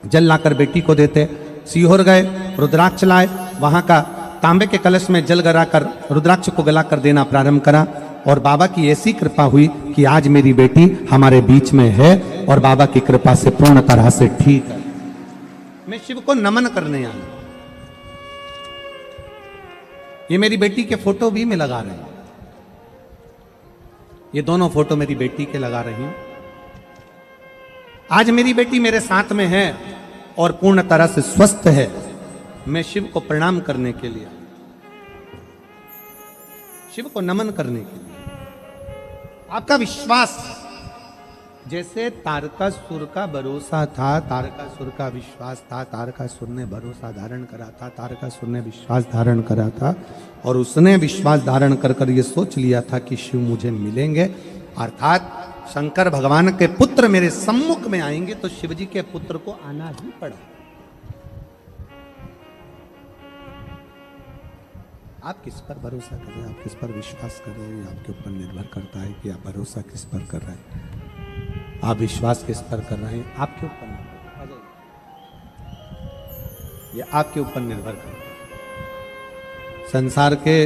जल लाकर बेटी को देते। सीहोर गए, रुद्राक्ष लाए, वहां का तांबे के कलश में जल गलाकर रुद्राक्ष को गलाकर देना प्रारंभ करा और बाबा की ऐसी कृपा हुई कि आज मेरी बेटी हमारे बीच में है और बाबा की कृपा से पूर्ण तरह से ठीक है। मैं शिव को नमन करने आया। ये मेरी बेटी के फोटो भी मैं लगा रही हूं, ये दोनों फोटो मेरी बेटी के लगा रही हूं। आज मेरी बेटी मेरे साथ में है और पूर्ण तरह से स्वस्थ है। मैं शिव को प्रणाम करने के लिए, शिव को नमन करने के लिए। आपका विश्वास, जैसे तारकासुर का भरोसा था, तारकासुर का विश्वास था, तारकासुर ने भरोसा धारण करा था, तारकासुर ने विश्वास धारण करा था और उसने विश्वास धारण कर कर ये सोच लिया था कि शिव मुझे मिलेंगे, अर्थात शंकर भगवान के पुत्र मेरे सम्मुख में आएंगे, तो शिव जी के पुत्र को आना ही पड़ा। आप किस पर भरोसा कर रहे हैं, आप किस पर विश्वास कर रहे हैं, आपके ऊपर निर्भर करता है कि आप भरोसा किस पर कर रहे हैं, आप विश्वास किस पर कर रहे हैं, आपके ऊपर निर्भर, ये आपके ऊपर निर्भर करता है। संसार के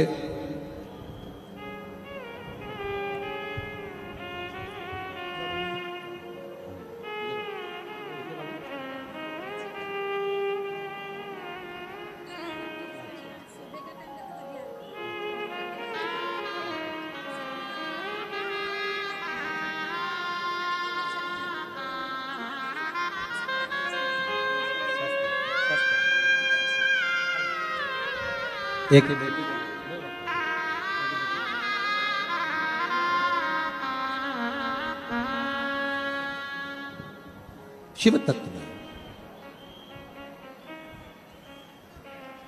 एक ही बेटी शिव तत्व में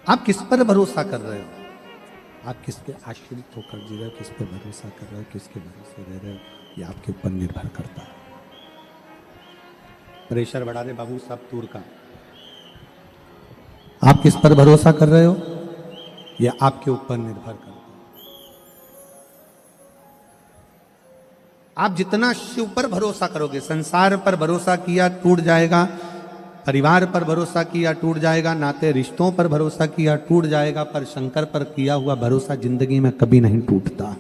आप किस पर भरोसा कर रहे हो, आप किसके आश्रित होकर जी रहे हो, किस पर भरोसा कर रहे हो, किसके भरोसे रह रहे हो, ये आपके ऊपर निर्भर करता है। प्रेशर बढ़ा दे बाबू साहब तूर का। आप किस पर भरोसा कर रहे हो, यह आपके ऊपर निर्भर करता है। आप जितना शिव पर भरोसा करोगे, संसार पर भरोसा किया टूट जाएगा, परिवार पर भरोसा किया टूट जाएगा, नाते रिश्तों पर भरोसा किया टूट जाएगा, पर शंकर पर किया हुआ भरोसा जिंदगी में कभी नहीं टूटता,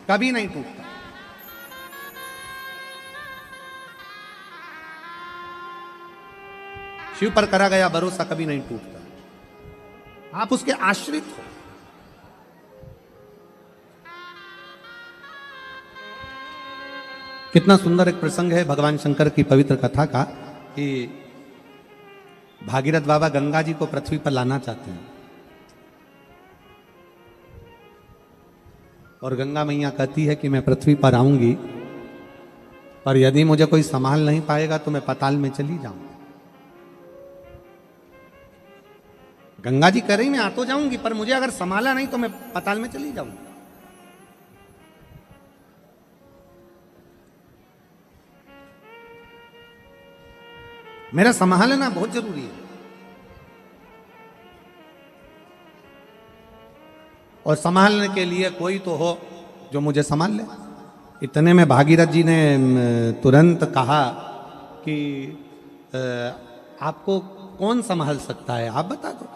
कभी नहीं टूटता। शिव पर करा गया भरोसा कभी नहीं टूटता। आप उसके आश्रित हो। कितना सुंदर एक प्रसंग है भगवान शंकर की पवित्र कथा का कि भागीरथ बाबा गंगा जी को पृथ्वी पर लाना चाहते हैं और गंगा मैया कहती है कि मैं पृथ्वी पर आऊंगी, पर यदि मुझे कोई संभाल नहीं पाएगा तो मैं पाताल में चली जाऊंगी। गंगा जी कह रही मैं आ तो जाऊंगी, पर मुझे अगर संभाला नहीं तो मैं पाताल में चली जाऊंगी। मेरा संभालना बहुत जरूरी है और संभालने के लिए कोई तो हो जो मुझे संभाल ले। इतने में भागीरथ जी ने तुरंत कहा कि आपको कौन संभाल सकता है, आप बता दो।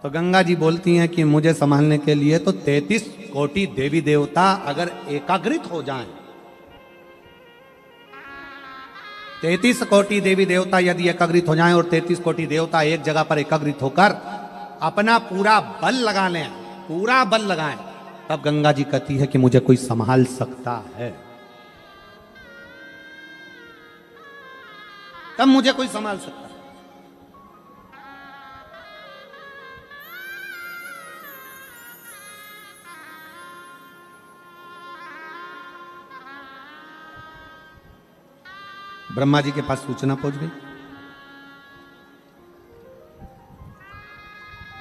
तो गंगा जी बोलती हैं कि मुझे संभालने के लिए तो 33 कोटि देवी देवता अगर एकाग्रित हो जाएं, 33 कोटि देवी देवता यदि एकाग्रित हो जाएं और 33 कोटि देवता एक जगह पर एकाग्रित होकर अपना पूरा बल लगा लें, पूरा बल लगाएं, तब गंगा जी कहती है कि मुझे कोई संभाल सकता है, तब मुझे कोई संभाल सकता है। ब्रह्मा जी के पास सूचना पहुंच गई।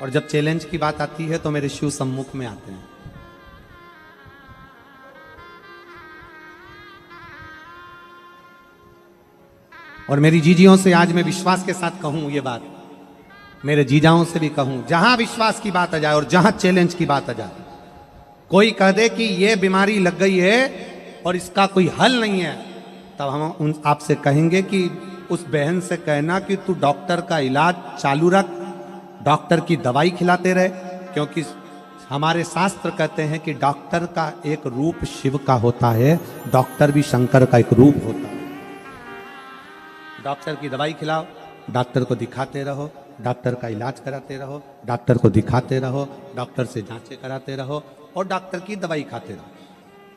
और जब चैलेंज की बात आती है तो मेरे शिव सम्मुख में आते हैं। और मेरी जीजियों से आज मैं विश्वास के साथ कहूं ये बात, मेरे जीजाओं से भी कहूं, जहां विश्वास की बात आ जाए और जहां चैलेंज की बात आ जाए, कोई कह दे कि ये बीमारी लग गई है और इसका कोई हल नहीं है, तब हम उन आपसे कहेंगे कि उस बहन से कहना कि तू डॉक्टर का इलाज चालू रख, डॉक्टर की दवाई खिलाते रहे, क्योंकि हमारे शास्त्र कहते हैं कि डॉक्टर का एक रूप शिव का होता है, डॉक्टर भी शंकर का एक रूप होता है। डॉक्टर की दवाई खिलाओ, डॉक्टर को दिखाते रहो, डॉक्टर का इलाज कराते रहो, डॉक्टर को दिखाते रहो, डॉक्टर से जांचें कराते रहो और डॉक्टर की दवाई खाते रहो।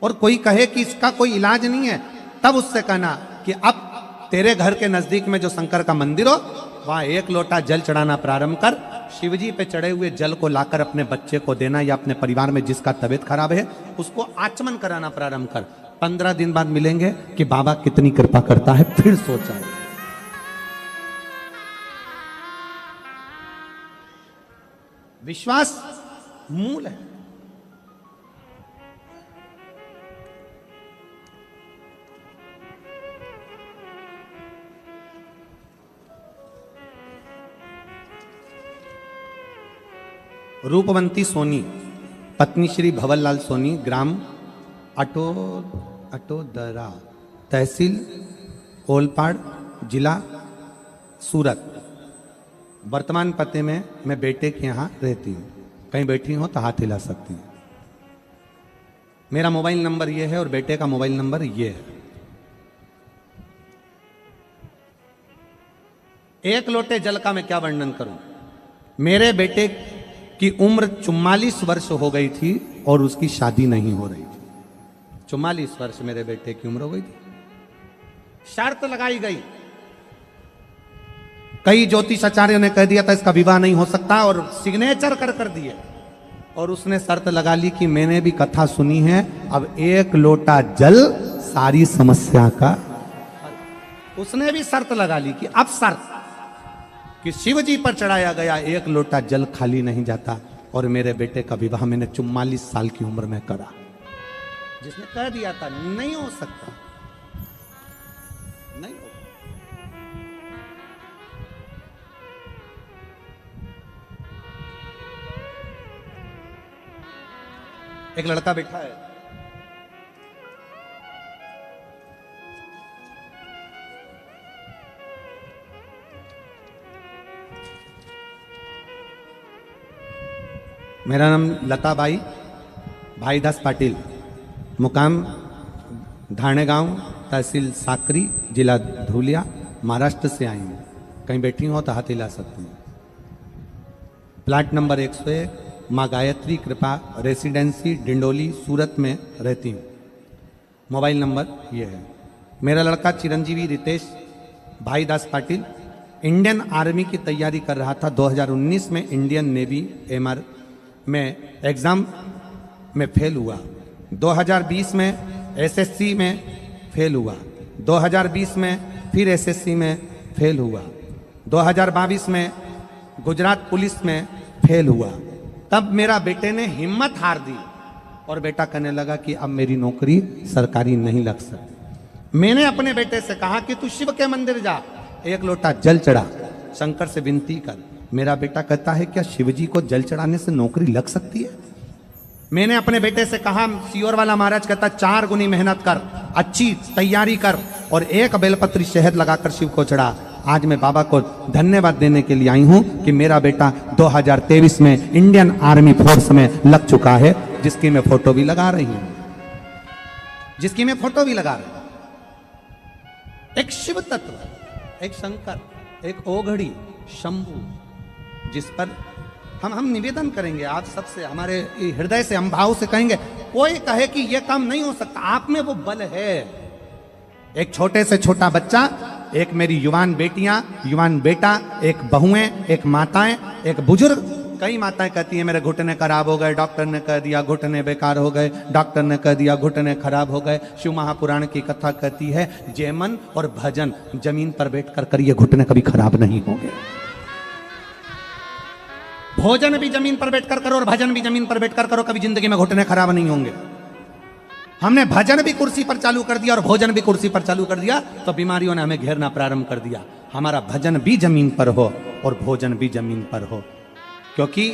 और कोई कहे कि इसका कोई इलाज नहीं है, तब उससे कहना कि अब तेरे घर के नजदीक में जो शंकर का मंदिर हो, वहां एक लोटा जल चढ़ाना प्रारंभ कर, शिवजी पे चढ़े हुए जल को लाकर अपने बच्चे को देना या अपने परिवार में जिसका तबीयत खराब है उसको आचमन कराना प्रारंभ कर। 15 दिन बाद मिलेंगे कि बाबा कितनी कृपा करता है, फिर सोचा। विश्वास मूल है। रूपवंती सोनी, पत्नी श्री भवरलाल सोनी, ग्राम अटोदरा, तहसील ओलपाड़, जिला सूरत। वर्तमान पते में मैं बेटे के यहाँ रहती हूँ। कहीं बैठी हो तो हाथ हिला सकती हैं। मेरा मोबाइल नंबर ये है और बेटे का मोबाइल नंबर ये है। एक लोटे जल का मैं क्या वर्णन करूं। मेरे बेटे की उम्र 44 वर्ष हो गई थी और उसकी शादी नहीं हो रही थी। 44 वर्ष मेरे बेटे की उम्र हो गई थी। शर्त लगाई गई, कई ज्योतिष आचार्यों ने कह दिया था इसका विवाह नहीं हो सकता और सिग्नेचर कर दिए। और उसने शर्त लगा ली कि मैंने भी कथा सुनी है, अब एक लोटा जल सारी समस्या का। उसने भी शर्त लगा ली कि अब शर्त कि शिव जी पर चढ़ाया गया एक लोटा जल खाली नहीं जाता। और मेरे बेटे का विवाह मैंने 44 साल की उम्र में करा। जिसने कह दिया था नहीं हो सकता, नहीं हो। एक लड़का बैठा है, मेरा नाम लता बाई भाईदास पाटिल, मुकाम धाणे गांव, तहसील साकरी, जिला धुलिया, महाराष्ट्र से आई हूँ। कहीं बैठी हो तो हाथ हिला सकती हूँ। प्लाट नंबर 101, माँ गायत्री कृपा रेसिडेंसी, डिंडोली, सूरत में रहती हूँ। मोबाइल नंबर ये है। मेरा लड़का चिरंजीवी रितेश भाईदास पाटिल इंडियन आर्मी की तैयारी कर रहा था। 2019 में इंडियन नेवी एमआर में एग्ज़ाम में फेल हुआ। 2020 में एसएससी में फेल हुआ। 2020 में फिर एसएससी में फेल हुआ। 2022 में गुजरात पुलिस में फेल हुआ। तब मेरा बेटे ने हिम्मत हार दी और बेटा कहने लगा कि अब मेरी नौकरी सरकारी नहीं लग सकती। मैंने अपने बेटे से कहा कि तू शिव के मंदिर जा, एक लोटा जल चढ़ा, शंकर से विनती कर। मेरा बेटा कहता है क्या शिवजी को जल चढ़ाने से नौकरी लग सकती है? मैंने अपने बेटे से कहा, सियोर वाला महाराज कहता 4 गुनी मेहनत कर, अच्छी तैयारी कर और एक बेलपत्री शहद लगाकर शिव को चढ़ा। आज मैं बाबा को धन्यवाद देने के लिए आई हूं कि मेरा बेटा 2023 में इंडियन आर्मी फोर्स में लग चुका है, जिसकी मैं फोटो भी लगा रही हूं, जिसकी मैं फोटो भी लगा रही हूं। एक शिव तत्व, एक शंकर, एक ओघड़ी, शंभु, जिस पर हम निवेदन करेंगे आप सबसे, हमारे हृदय से, हम भाव से कहेंगे। कोई कहे कि यह काम नहीं हो सकता, आप में वो बल है। एक छोटे से छोटा बच्चा, एक मेरी युवान बेटियां, युवान बेटा, एक बहुएं, एक माताएं, एक बुजुर्ग कई माताएं कहती हैं मेरे घुटने खराब हो गए, डॉक्टर ने कह दिया घुटने बेकार हो गए, डॉक्टर ने कह दिया घुटने खराब हो गए। शिव महापुराण की कथा कहती है जयमन और भजन जमीन पर बैठकर करिए, घुटने कभी खराब नहीं होंगे। भोजन भी जमीन पर बैठकर करो और भजन भी जमीन पर बैठकर करो, कभी जिंदगी में घुटने खराब नहीं होंगे। हमने भजन भी कुर्सी पर चालू कर दिया और भोजन भी कुर्सी पर चालू कर दिया तो बीमारियों ने हमें घेरना प्रारंभ कर दिया। हमारा भजन भी जमीन पर हो और भोजन भी जमीन पर हो, क्योंकि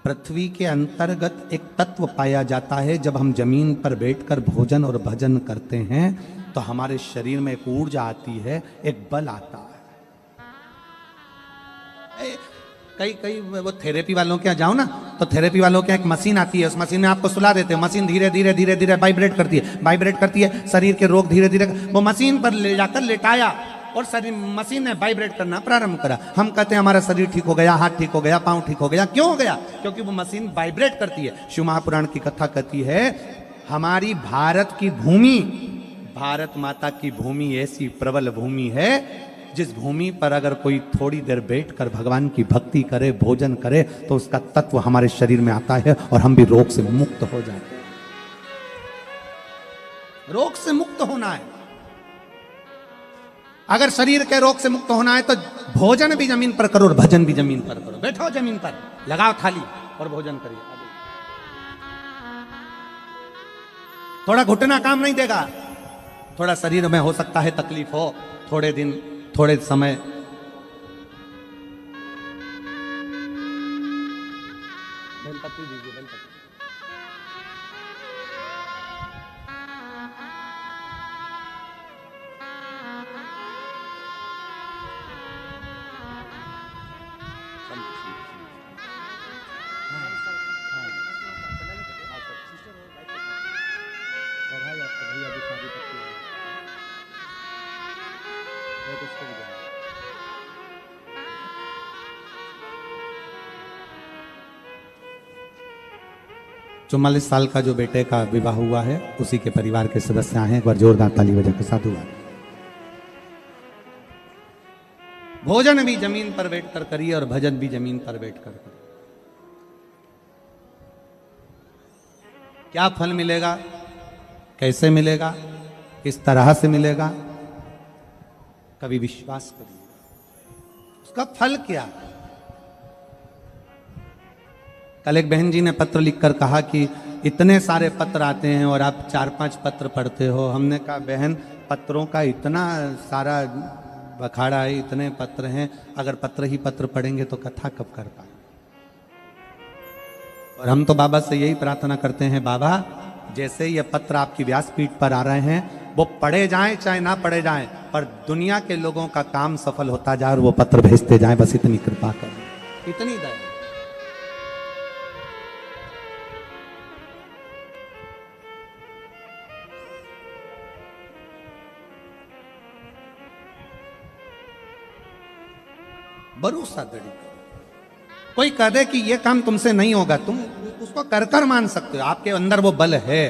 पृथ्वी के अंतर्गत एक तत्व पाया जाता है। जब हम जमीन पर बैठकर भोजन और भजन करते हैं तो हमारे शरीर में एक ऊर्जा आती है, एक बल आता है। कई वो थेरेपी वालों के यहाँ जाओ ना तो थेरेपी वालों के यहाँ एक मशीन आती है, उस मशीन में आपको सुला देते हैं। मशीन धीरे धीरे धीरे धीरे वाइब्रेट करती है, शरीर के रोग धीरे धीरे वो मशीन पर ले जाकर लेटाया और शरीर मशीन ने वाइब्रेट करना प्रारंभ करा। हम कहते हैं हमारा शरीर ठीक हो गया, हाथ ठीक हो गया, पांव ठीक हो गया। क्यों हो गया? क्योंकि वो मशीन वाइब्रेट करती है। शिव महापुराण की कथा कहती है हमारी भारत की भूमि, भारत माता की भूमि ऐसी प्रबल भूमि है जिस भूमि पर अगर कोई थोड़ी देर बैठकर भगवान की भक्ति करे, भोजन करे तो उसका तत्व हमारे शरीर में आता है और हम भी रोग से मुक्त हो जाते हैं। रोग से मुक्त होना है, अगर शरीर के रोग से मुक्त होना है तो भोजन भी जमीन पर करो और भजन भी जमीन पर करो। बैठो जमीन पर, लगाओ थाली और भोजन करिए। थोड़ा घुटना काम नहीं देगा, थोड़ा शरीर में हो सकता है तकलीफ हो, थोड़े दिन थोड़े समय बेलपत्री दीजिए, बेलपत्री। चौवालीस साल का जो बेटे का विवाह हुआ है उसी के परिवार के सदस्य आए हैं, एक बार जोरदार ताली बजा के साधु। भोजन भी जमीन पर बैठकर करिए और भजन भी जमीन पर बैठकर करिए। क्या फल मिलेगा, कैसे मिलेगा, किस तरह से मिलेगा, कभी विश्वास करिए। उसका फल क्या? कल एक बहन जी ने पत्र लिखकर कहा कि इतने सारे पत्र आते हैं और आप 4-5 पत्र पढ़ते हो। हमने कहा बहन पत्रों का इतना सारा बखाड़ा है, इतने पत्र हैं, अगर पत्र ही पत्र पढ़ेंगे तो कथा कब कर पाए। और हम तो बाबा से यही प्रार्थना करते हैं, बाबा जैसे ये पत्र आपकी व्यासपीठ पर आ रहे हैं वो पढ़े जाएं चाहे ना पढ़े जाएं, पर दुनिया के लोगों का काम सफल होता जाए और वो पत्र भेजते जाएं, बस इतनी कृपा करें, इतनी दया। भरोसा दड़ी कोई कह दे कि ये काम तुमसे नहीं होगा, तुम उसको कर कर मान सकते हो, आपके अंदर वो बल है।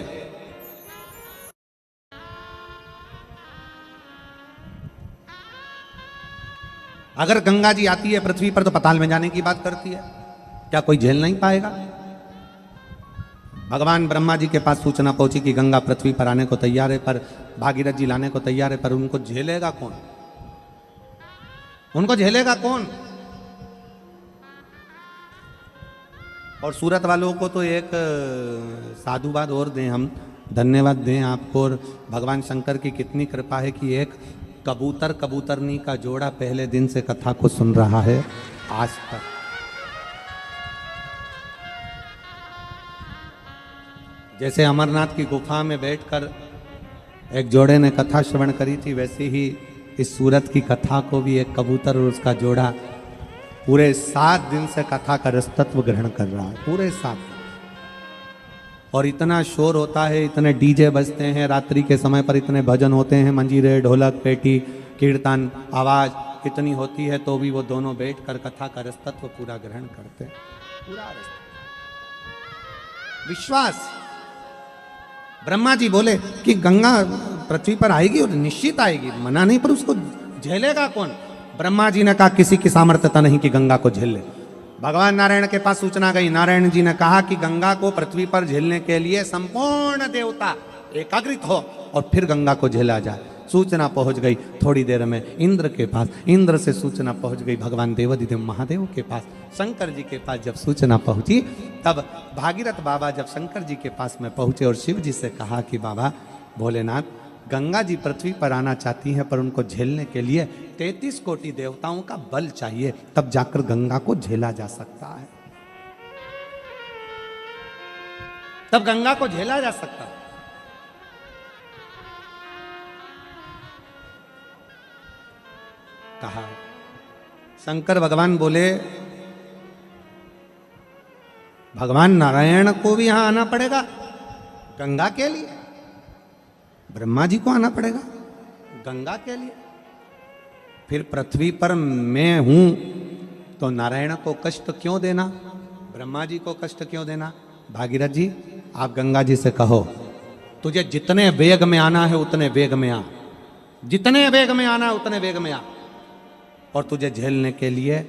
अगर गंगा जी आती है पृथ्वी पर तो पाताल में जाने की बात करती है, क्या कोई झेल नहीं पाएगा? भगवान ब्रह्मा जी के पास सूचना पहुंची कि गंगा पृथ्वी पर आने को तैयार है, पर भागीरथ जी लाने को तैयार है, पर उनको झेलेगा कौन? उनको झेलेगा कौन? और सूरत वालों को तो एक साधुवाद और दें, हम धन्यवाद दें आपको। और भगवान शंकर की कितनी कृपा है कि एक कबूतर कबूतरनी का जोड़ा पहले दिन से कथा को सुन रहा है आज तक। जैसे अमरनाथ की गुफा में बैठकर एक जोड़े ने कथा श्रवण करी थी, वैसे ही इस सूरत की कथा को भी एक कबूतर और उसका जोड़ा पूरे 7 दिन से कथा का रसतत्व ग्रहण कर रहा है, पूरे 7 दिन। और इतना शोर होता है, इतने डीजे बजते हैं रात्रि के समय पर, इतने भजन होते हैं, मंजीरे, ढोलक, पेटी, कीर्तन, आवाज इतनी होती है, तो भी वो दोनों बैठकर कथा का रसतत्व पूरा ग्रहण करते हैं, पूरा विश्वास। ब्रह्मा जी बोले कि गंगा पृथ्वी पर आएगी और निश्चित आएगी, मना नहीं, पर उसको झेलेगा कौन? ब्रह्मा जी ने कहा किसी की सामर्थ्यता नहीं कि गंगा को झेल ले। भगवान नारायण के पास सूचना गई, नारायण जी ने कहा कि गंगा को पृथ्वी पर झेलने के लिए संपूर्ण देवता एकाग्रित हो और फिर गंगा को झेला जाए। सूचना पहुंच गई थोड़ी देर में इंद्र के पास, इंद्र से सूचना पहुंच गई भगवान देवाधिदेव महादेव के पास, शंकर जी के पास जब सूचना पहुंची तब भागीरथ बाबा जब शंकर जी के पास में पहुंचे और शिव जी से कहा कि बाबा भोलेनाथ, गंगा जी पृथ्वी पर आना चाहती हैं पर उनको झेलने के लिए 33 कोटि देवताओं का बल चाहिए, तब जाकर गंगा को झेला जा सकता है, तब गंगा को झेला जा सकता है। कहा शंकर भगवान बोले भगवान नारायण को भी यहां आना पड़ेगा गंगा के लिए, ब्रह्मा जी को आना पड़ेगा गंगा के लिए, फिर पृथ्वी पर मैं हूं तो नारायण को कष्ट क्यों देना, ब्रह्मा जी को कष्ट क्यों देना। भागीरथ जी आप गंगा जी से कहो तुझे जितने वेग में आना है उतने वेग में आ, जितने वेग में आना है उतने वेग में आ, और तुझे झेलने के लिए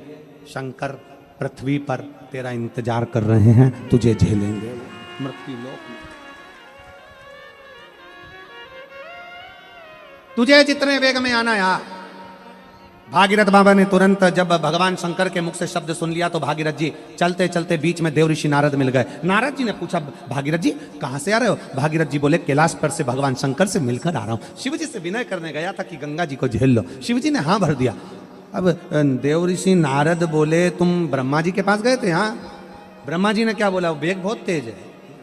शंकर पृथ्वी पर तेरा इंतजार कर रहे हैं, तुझे झेलेंगे मृत्यु लोक में। तुझे जितने वेग में आना यार। भागीरथ बाबा ने तुरंत जब भगवान शंकर के मुख से शब्द सुन लिया तो भागीरथ जी चलते चलते बीच में देव ऋषि नारद मिल गए। नारद जी ने पूछा भागीरथ जी कहां से आ रहे हो। भागीरथ जी बोले कैलाश पर से भगवान शंकर से मिलकर आ रहा हूं। शिव जी से विनय करने गया था कि गंगा जी को झेल लो। शिव जी ने हाँ भर दिया। अब देव ऋषि नारद बोले तुम ब्रह्मा जी के पास गए थे। हाँ। ब्रह्मा जी ने क्या बोला, वेग बहुत तेज है।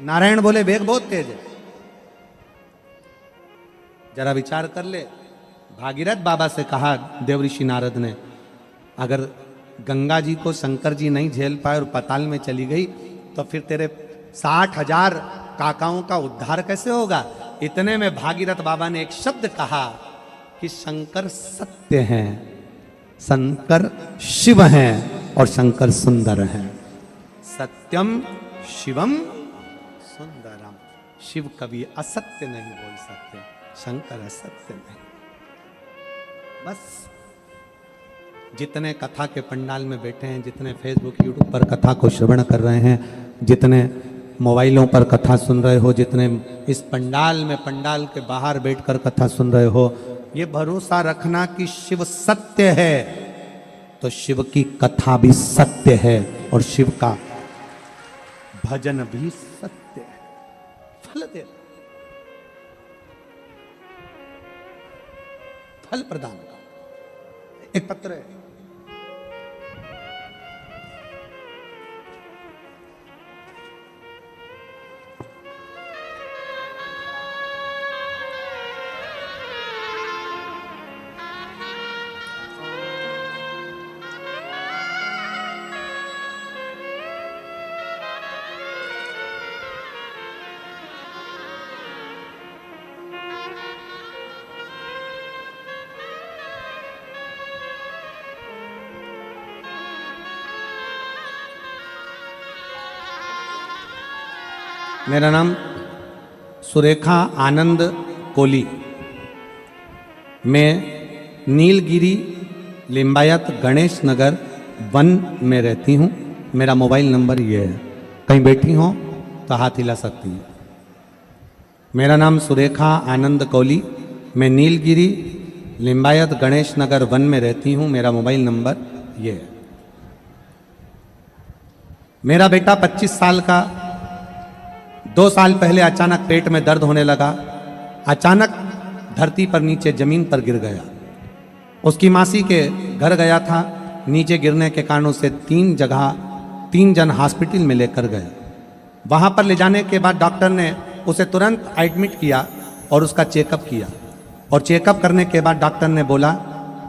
नारायण बोले वेग बहुत तेज है। जरा विचार कर ले। भागीरथ बाबा से कहा देव ऋषि नारद ने, अगर गंगा जी को शंकर जी नहीं झेल पाए और पाताल में चली गई तो फिर तेरे 60,000 काकाओं का उद्धार कैसे होगा। इतने में भागीरथ बाबा ने एक शब्द कहा कि शंकर सत्य हैं, शंकर शिव हैं और शंकर सुंदर हैं। सत्यम शिवम सुंदरम। शिव कभी असत्य नहीं बोल सकते, शंकर असत्य नहीं। बस जितने कथा के पंडाल में बैठे हैं, जितने फेसबुक यूट्यूब पर कथा को श्रवण कर रहे हैं, जितने मोबाइलों पर कथा सुन रहे हो, जितने इस पंडाल में पंडाल के बाहर बैठकर कथा सुन रहे हो, ये भरोसा रखना कि शिव सत्य है तो शिव की कथा भी सत्य है और शिव का भजन भी सत्य है। फल दे, फल प्रदान का एक पत्र है। मेरा नाम सुरेखा आनंद कोली। मैं नीलगिरी लिंबायत गणेश नगर 1 में रहती हूँ। मेरा मोबाइल नंबर ये है, कहीं बैठी हो तो हाथ हिला सकती हैं। मेरा नाम सुरेखा आनंद कोली। मैं नीलगिरी लिंबायत गणेश नगर 1 में रहती हूँ। मेरा मोबाइल नंबर ये है। मेरा बेटा 25 साल का 2 साल पहले अचानक पेट में दर्द होने लगा। अचानक धरती पर नीचे जमीन पर गिर गया। उसकी मासी के घर गया था। नीचे गिरने के कारण उसे 3 जन हॉस्पिटल में लेकर गए। वहां पर ले जाने के बाद डॉक्टर ने उसे तुरंत एडमिट किया और उसका चेकअप किया। और चेकअप करने के बाद डॉक्टर ने बोला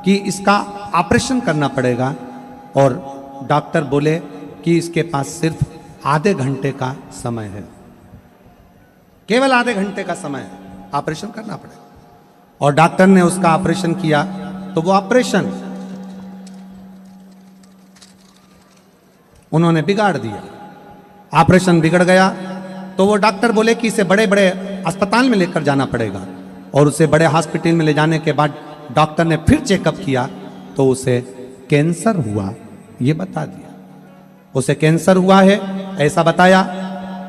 कि इसका ऑपरेशन करना पड़ेगा। और डॉक्टर बोले कि इसके पास सिर्फ आधे घंटे का समय है, केवल आधे घंटे का समय है, ऑपरेशन करना पड़ेगा। और डॉक्टर ने उसका ऑपरेशन किया तो वो ऑपरेशन उन्होंने बिगाड़ दिया। ऑपरेशन बिगड़ गया तो वो डॉक्टर बोले कि इसे बड़े बड़े अस्पताल में लेकर जाना पड़ेगा। और उसे बड़े हॉस्पिटल में ले जाने के बाद डॉक्टर ने फिर चेकअप किया तो उसे कैंसर हुआ, ये बता दिया। उसे कैंसर हुआ है ऐसा बताया,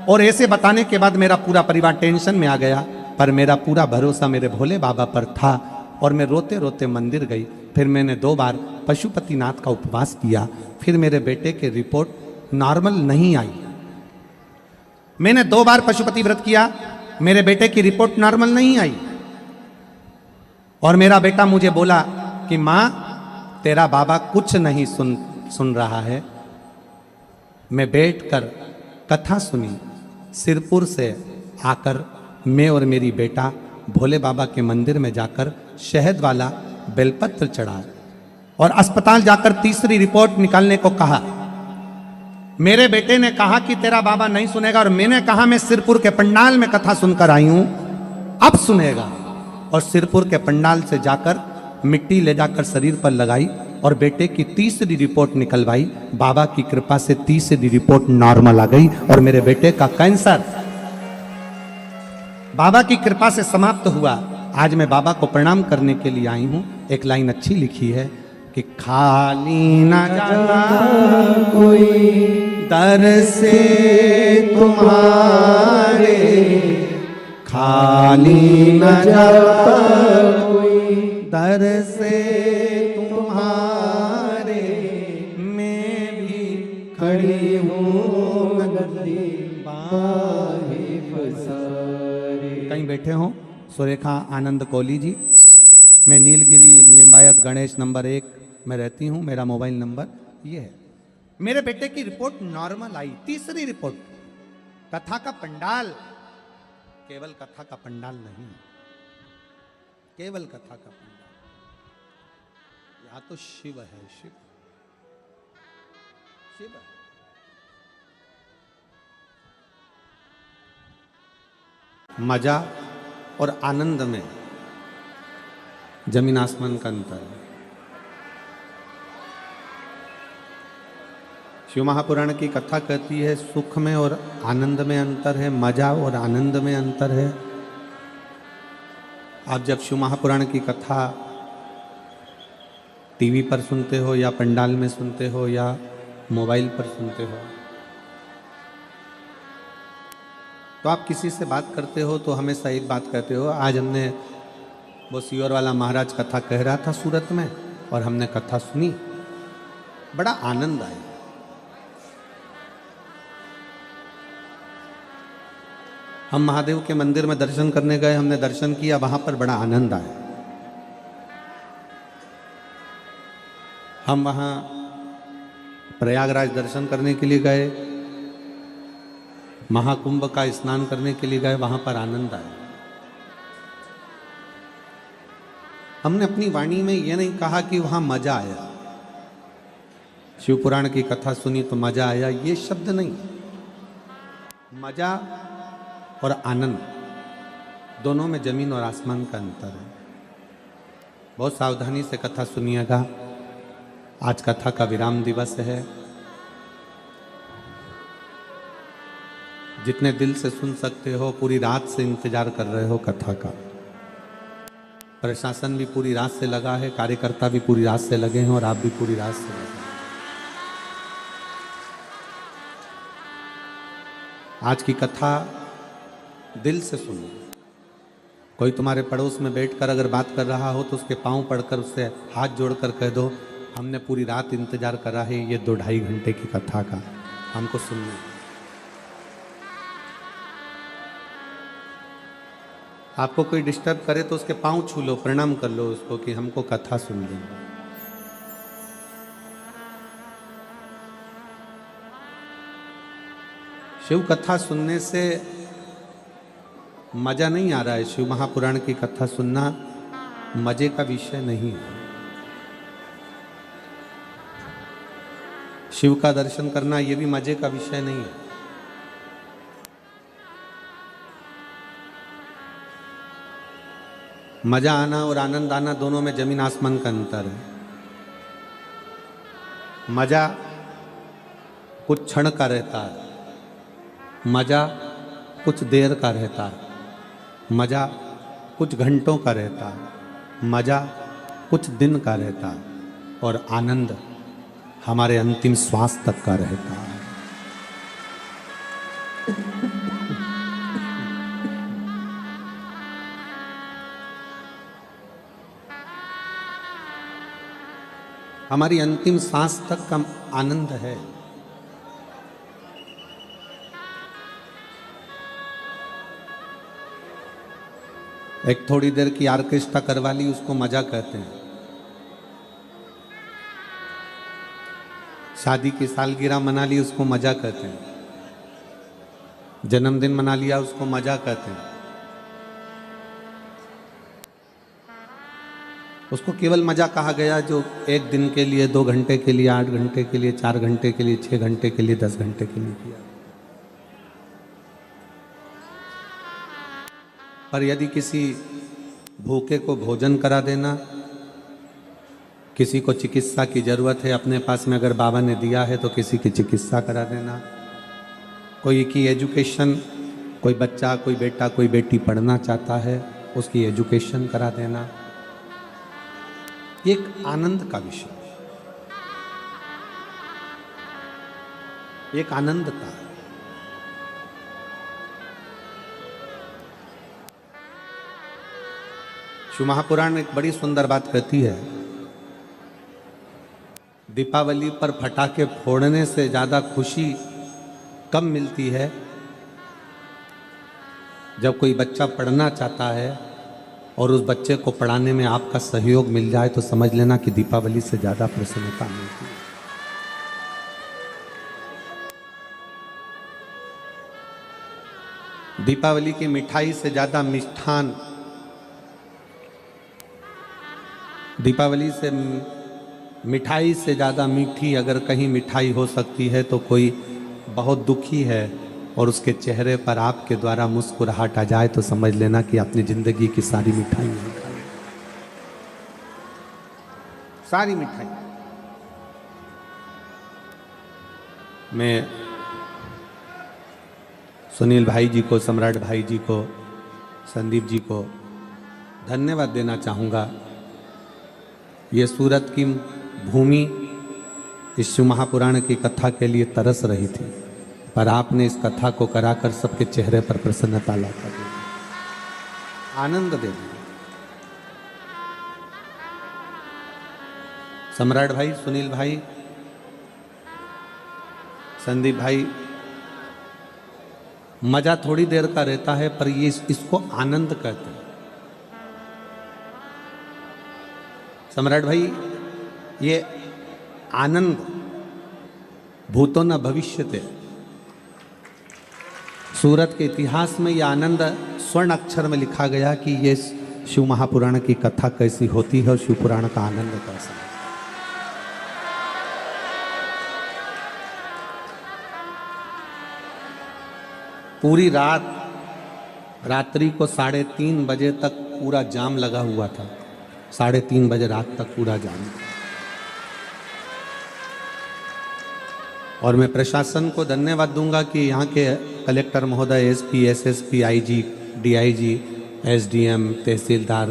और ऐसे बताने के बाद मेरा पूरा परिवार टेंशन में आ गया, पर मेरा पूरा भरोसा मेरे भोले बाबा पर था और मैं रोते रोते मंदिर गई। फिर मैंने 2 बार पशुपतिनाथ का उपवास किया, फिर मेरे बेटे की रिपोर्ट नॉर्मल नहीं आई। मैंने 2 बार पशुपति व्रत किया, मेरे बेटे की रिपोर्ट नॉर्मल नहीं आई, और मेरा बेटा मुझे बोला कि माँ तेरा बाबा कुछ नहीं सुन रहा है। मैं बैठकर कथा सुनी, सिरपुर से आकर मैं और मेरी बेटा भोले बाबा के मंदिर में जाकर शहद वाला बेलपत्र चढ़ा और अस्पताल जाकर तीसरी रिपोर्ट निकालने को कहा। मेरे बेटे ने कहा कि तेरा बाबा नहीं सुनेगा, और मैंने कहा मैं सिरपुर के पंडाल में कथा सुनकर आई हूं, अब सुनेगा। और सिरपुर के पंडाल से जाकर मिट्टी ले जाकर शरीर पर लगाई और बेटे की तीसरी रिपोर्ट निकलवाई। बाबा की कृपा से तीसरी रिपोर्ट नॉर्मल आ गई और मेरे बेटे का कैंसर बाबा की कृपा से समाप्त हुआ। आज मैं बाबा को प्रणाम करने के लिए आई हूं। एक लाइन अच्छी लिखी है कि खाली न जाना कोई दर से तुम्हारे, खाली न जाता कोई दर से तुम्हारे, मैं भी खड़ी हूँ नदी बाहे पसारे। कहीं बैठे हो सुरेखा आनंद कोहली जी, मैं नीलगिरी लिंबायत गणेश नंबर 1 में रहती हूँ, मेरा मोबाइल नंबर ये है। मेरे बेटे की रिपोर्ट नॉर्मल आई, तीसरी रिपोर्ट। कथा का पंडाल, केवल कथा का पंडाल नहीं, केवल कथा का पंडाल, यहां तो शिव है, शिव शिव है। मजा और आनंद में जमीन आसमान का अंतर है। शिव महापुराण की कथा कहती है सुख में और आनंद में अंतर है, मजा और आनंद में अंतर है। आप जब शिव महापुराण की कथा टीवी पर सुनते हो या पंडाल में सुनते हो या मोबाइल पर सुनते हो, तो आप किसी से बात करते हो तो हमेशा एक बात कहते हो, आज हमने वो सियोर वाला महाराज कथा कह रहा था सूरत में और हमने कथा सुनी, बड़ा आनंद आया। हम महादेव के मंदिर में दर्शन करने गए, हमने दर्शन किया, वहां पर बड़ा आनंद आया। हम वहां प्रयागराज दर्शन करने के लिए गए, महाकुंभ का स्नान करने के लिए गए, वहां पर आनंद आया। हमने अपनी वाणी में यह नहीं कहा कि वहां मजा आया, शिव पुराण की कथा सुनी तो मजा आया, ये शब्द नहीं। मजा और आनंद दोनों में जमीन और आसमान का अंतर है। बहुत सावधानी से कथा सुनिएगा। आज कथा का विराम दिवस है। जितने दिल से सुन सकते हो, पूरी रात से इंतजार कर रहे हो कथा का। प्रशासन भी पूरी रात से लगा है, कार्यकर्ता भी पूरी रात से लगे हैं और आप भी पूरी रात से लगे हैं। आज की कथा दिल से सुनो। कोई तुम्हारे पड़ोस में बैठकर अगर बात कर रहा हो तो उसके पांव पड़कर उससे हाथ जोड़कर कह दो, हमने पूरी रात इंतजार करा है ये 2-2.5 घंटे की कथा का, हमको सुनना। आपको कोई डिस्टर्ब करे तो उसके पांव छू लो, प्रणाम कर लो उसको कि हमको कथा सुन ली। शिव कथा सुनने से मजा नहीं आ रहा है। शिव महापुराण की कथा सुनना मजे का विषय नहीं है। शिव का दर्शन करना यह भी मजे का विषय नहीं है। मजा आना और आनंद आना दोनों में जमीन आसमान का अंतर है। मजा कुछ क्षण का रहता है, मजा कुछ देर का रहता है, मजा कुछ घंटों का रहता है, मजा कुछ दिन का रहता है। और आनंद हमारे अंतिम श्वास तक का रहता है। हमारी अंतिम सांस तक का आनंद है। एक थोड़ी देर की ऑर्केस्ट्रा करवा ली, उसको मजा कहते हैं। शादी की सालगिरह मना ली, उसको मजा कहते हैं। जन्मदिन मना लिया, उसको मजा कहते हैं। उसको केवल मजा कहा गया जो एक दिन के लिए, 2 घंटे के लिए, 8 घंटे के लिए, 4 घंटे के लिए, 6 घंटे के लिए, 10 घंटे के लिए किया। पर यदि किसी भूखे को भोजन करा देना, किसी को चिकित्सा की जरूरत है, अपने पास में अगर बाबा ने दिया है तो किसी की चिकित्सा करा देना, कोई की एजुकेशन, कोई बच्चा, कोई बेटा, कोई बेटी पढ़ना चाहता है, उसकी एजुकेशन करा देना, एक आनंद का विषय, एक आनंद का। शिव महापुराण एक बड़ी सुंदर बात कहती है, दीपावली पर पटाखे फोड़ने से ज्यादा खुशी कब मिलती है? जब कोई बच्चा पढ़ना चाहता है और उस बच्चे को पढ़ाने में आपका सहयोग मिल जाए तो समझ लेना कि दीपावली से ज्यादा प्रसन्नता मिलती है। दीपावली की मिठाई से ज्यादा मिष्ठान, दीपावली से मिठाई से ज्यादा मीठी अगर कहीं मिठाई हो सकती है तो कोई बहुत दुखी है और उसके चेहरे पर आपके द्वारा मुस्कुराहट आ जाए तो समझ लेना कि अपनी जिंदगी की सारी मिठाई नहीं खाई, सारी मिठाई। मैं सुनील भाई जी को, सम्राट भाई जी को, संदीप जी को धन्यवाद देना चाहूँगा। ये सूरत की भूमि इस शिव महापुराण की कथा के लिए तरस रही थी, पर आपने इस कथा को कराकर सबके चेहरे पर प्रसन्नता लाकर दी, आनंद दे दिया। सम्राट भाई, सुनील भाई, संदीप भाई, मजा थोड़ी देर का रहता है पर ये इसको आनंद कहते हैं। सम्राट भाई, ये आनंद भूतो न भविष्यते, सूरत के इतिहास में यह आनंद स्वर्ण अक्षर में लिखा गया कि ये शिव महापुराण की कथा कैसी होती है और शिव पुराण का आनंद कैसा है। पूरी रात, रात्रि को 3:30 बजे तक पूरा जाम लगा हुआ था। 3:30 बजे रात तक पूरा जाम। और मैं प्रशासन को धन्यवाद दूंगा कि यहाँ के कलेक्टर महोदय, SP, SSP, IG, DIG, SDM, तहसीलदार,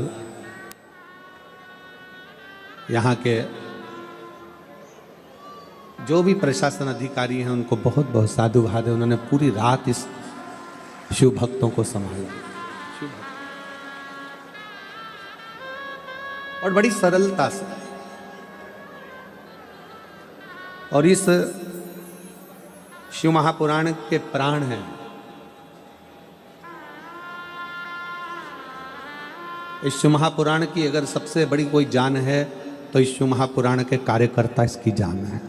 यहाँ के जो भी प्रशासन अधिकारी हैं उनको बहुत बहुत साधुवाद है। उन्होंने पूरी रात इस शिव भक्तों को संभाला और बड़ी सरलता से। और इस शिव महापुराण के प्राण हैं। इस शिव महापुराण की अगर सबसे बड़ी कोई जान है तो इस शिव महापुराण के कार्यकर्ता इसकी जान है।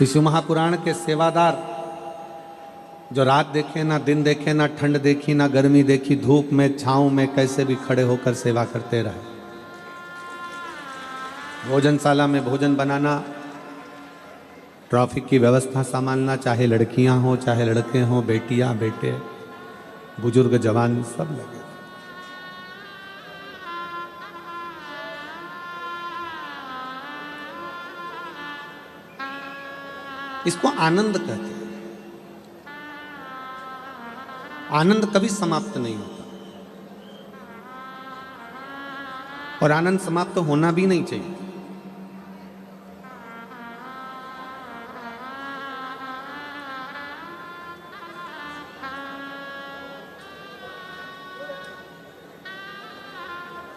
इस शिव महापुराण के सेवादार जो रात देखे ना दिन देखे, ना ठंड देखी ना गर्मी देखी, धूप में छांव में कैसे भी खड़े होकर सेवा करते रहे। भोजनशाला में भोजन बनाना, ट्रैफिक की व्यवस्था संभालना, चाहे लड़कियां हो चाहे लड़के हों, बेटियां बेटे, बुजुर्ग जवान सब लगे। इसको आनंद कहते हैं। आनंद कभी समाप्त नहीं होता। और आनंद समाप्त तो होना भी नहीं चाहिए।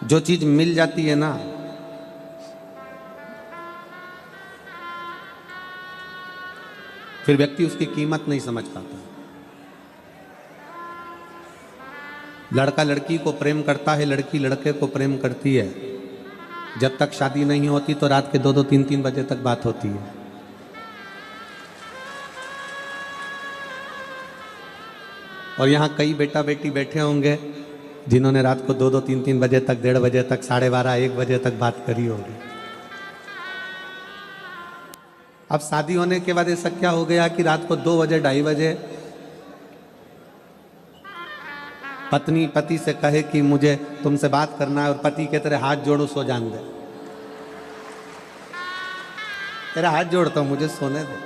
जो चीज मिल जाती है ना, फिर व्यक्ति उसकी कीमत नहीं समझ पाता। लड़का लड़की को प्रेम करता है, लड़की लड़के को प्रेम करती है। जब तक शादी नहीं होती तो रात के 2-2, 3-3 बजे तक बात होती है। और यहाँ कई बेटा बेटी बैठे होंगे जिन्होंने रात को 2-2, 3-3 बजे तक, 1:30 बजे तक, 12:30, 1 बजे तक बात करी होगी। अब शादी होने के बाद ऐसा क्या हो गया कि रात को 2 बजे, 2:30 बजे पत्नी पति से कहे कि मुझे तुमसे बात करना है, और पति के तेरे हाथ जोड़ो, सो जान दे, तेरा हाथ जोड़ता हूं, मुझे सोने दे।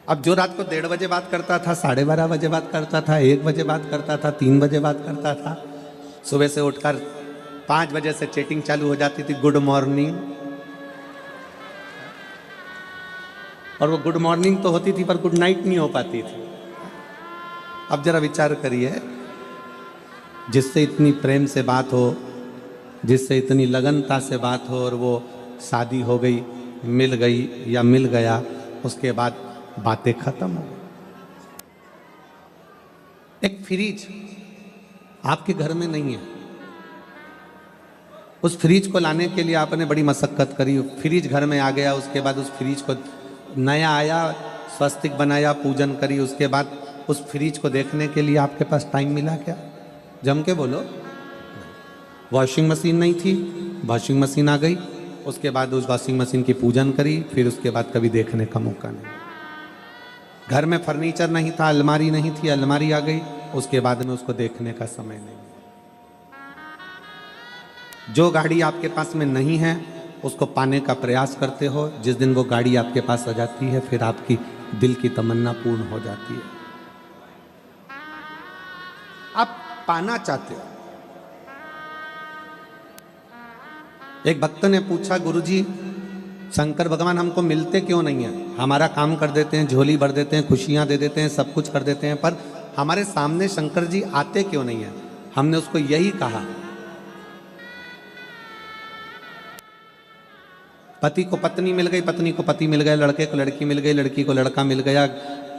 अब जो रात को 1:30 बजे बात करता था, 12:30 बजे बात करता था, 1 बजे बात करता था, 3 बजे बात करता था, सुबह से उठकर 5 बजे से चैटिंग चालू हो जाती थी, गुड मॉर्निंग। और वो गुड मॉर्निंग तो होती थी पर गुड नाइट नहीं हो पाती थी। अब जरा विचार करिए, जिससे इतनी प्रेम से बात हो, जिससे इतनी लगनता से बात हो, और वो शादी हो गई, मिल गई या मिल गया, उसके बाद बातें खत्म हो गई। एक फ्रिज आपके घर में नहीं है, उस फ्रिज को लाने के लिए आपने बड़ी मशक्कत करी, फ्रिज घर में आ गया, उसके बाद उस फ्रिज को नया आया, स्वस्तिक बनाया, पूजन करी, उसके बाद उस फ्रिज को देखने के लिए आपके पास टाइम मिला क्या? जम के बोलो। वॉशिंग मशीन नहीं थी, वॉशिंग मशीन आ गई, उसके बाद उस वॉशिंग मशीन की पूजन करी, फिर उसके बाद कभी देखने का मौका नहीं। घर में फर्नीचर नहीं था, अलमारी नहीं थी, अलमारी आ गई, उसके बाद में उसको देखने का समय नहीं। जो गाड़ी आपके पास में नहीं है उसको पाने का प्रयास करते हो, जिस दिन वो गाड़ी आपके पास आ जाती है फिर आपकी दिल की तमन्ना पूर्ण हो जाती है। आप पाना चाहते हो। एक भक्त ने पूछा, गुरुजी शंकर भगवान हमको मिलते क्यों नहीं है? हमारा काम कर देते हैं, झोली भर देते हैं, खुशियां दे देते हैं, सब कुछ कर देते हैं, पर हमारे सामने शंकर जी आते क्यों नहीं है? हमने उसको यही कहा, पति को पत्नी मिल गई, पत्नी को पति मिल गया, लड़के को लड़की मिल गई, लड़की को लड़का मिल गया,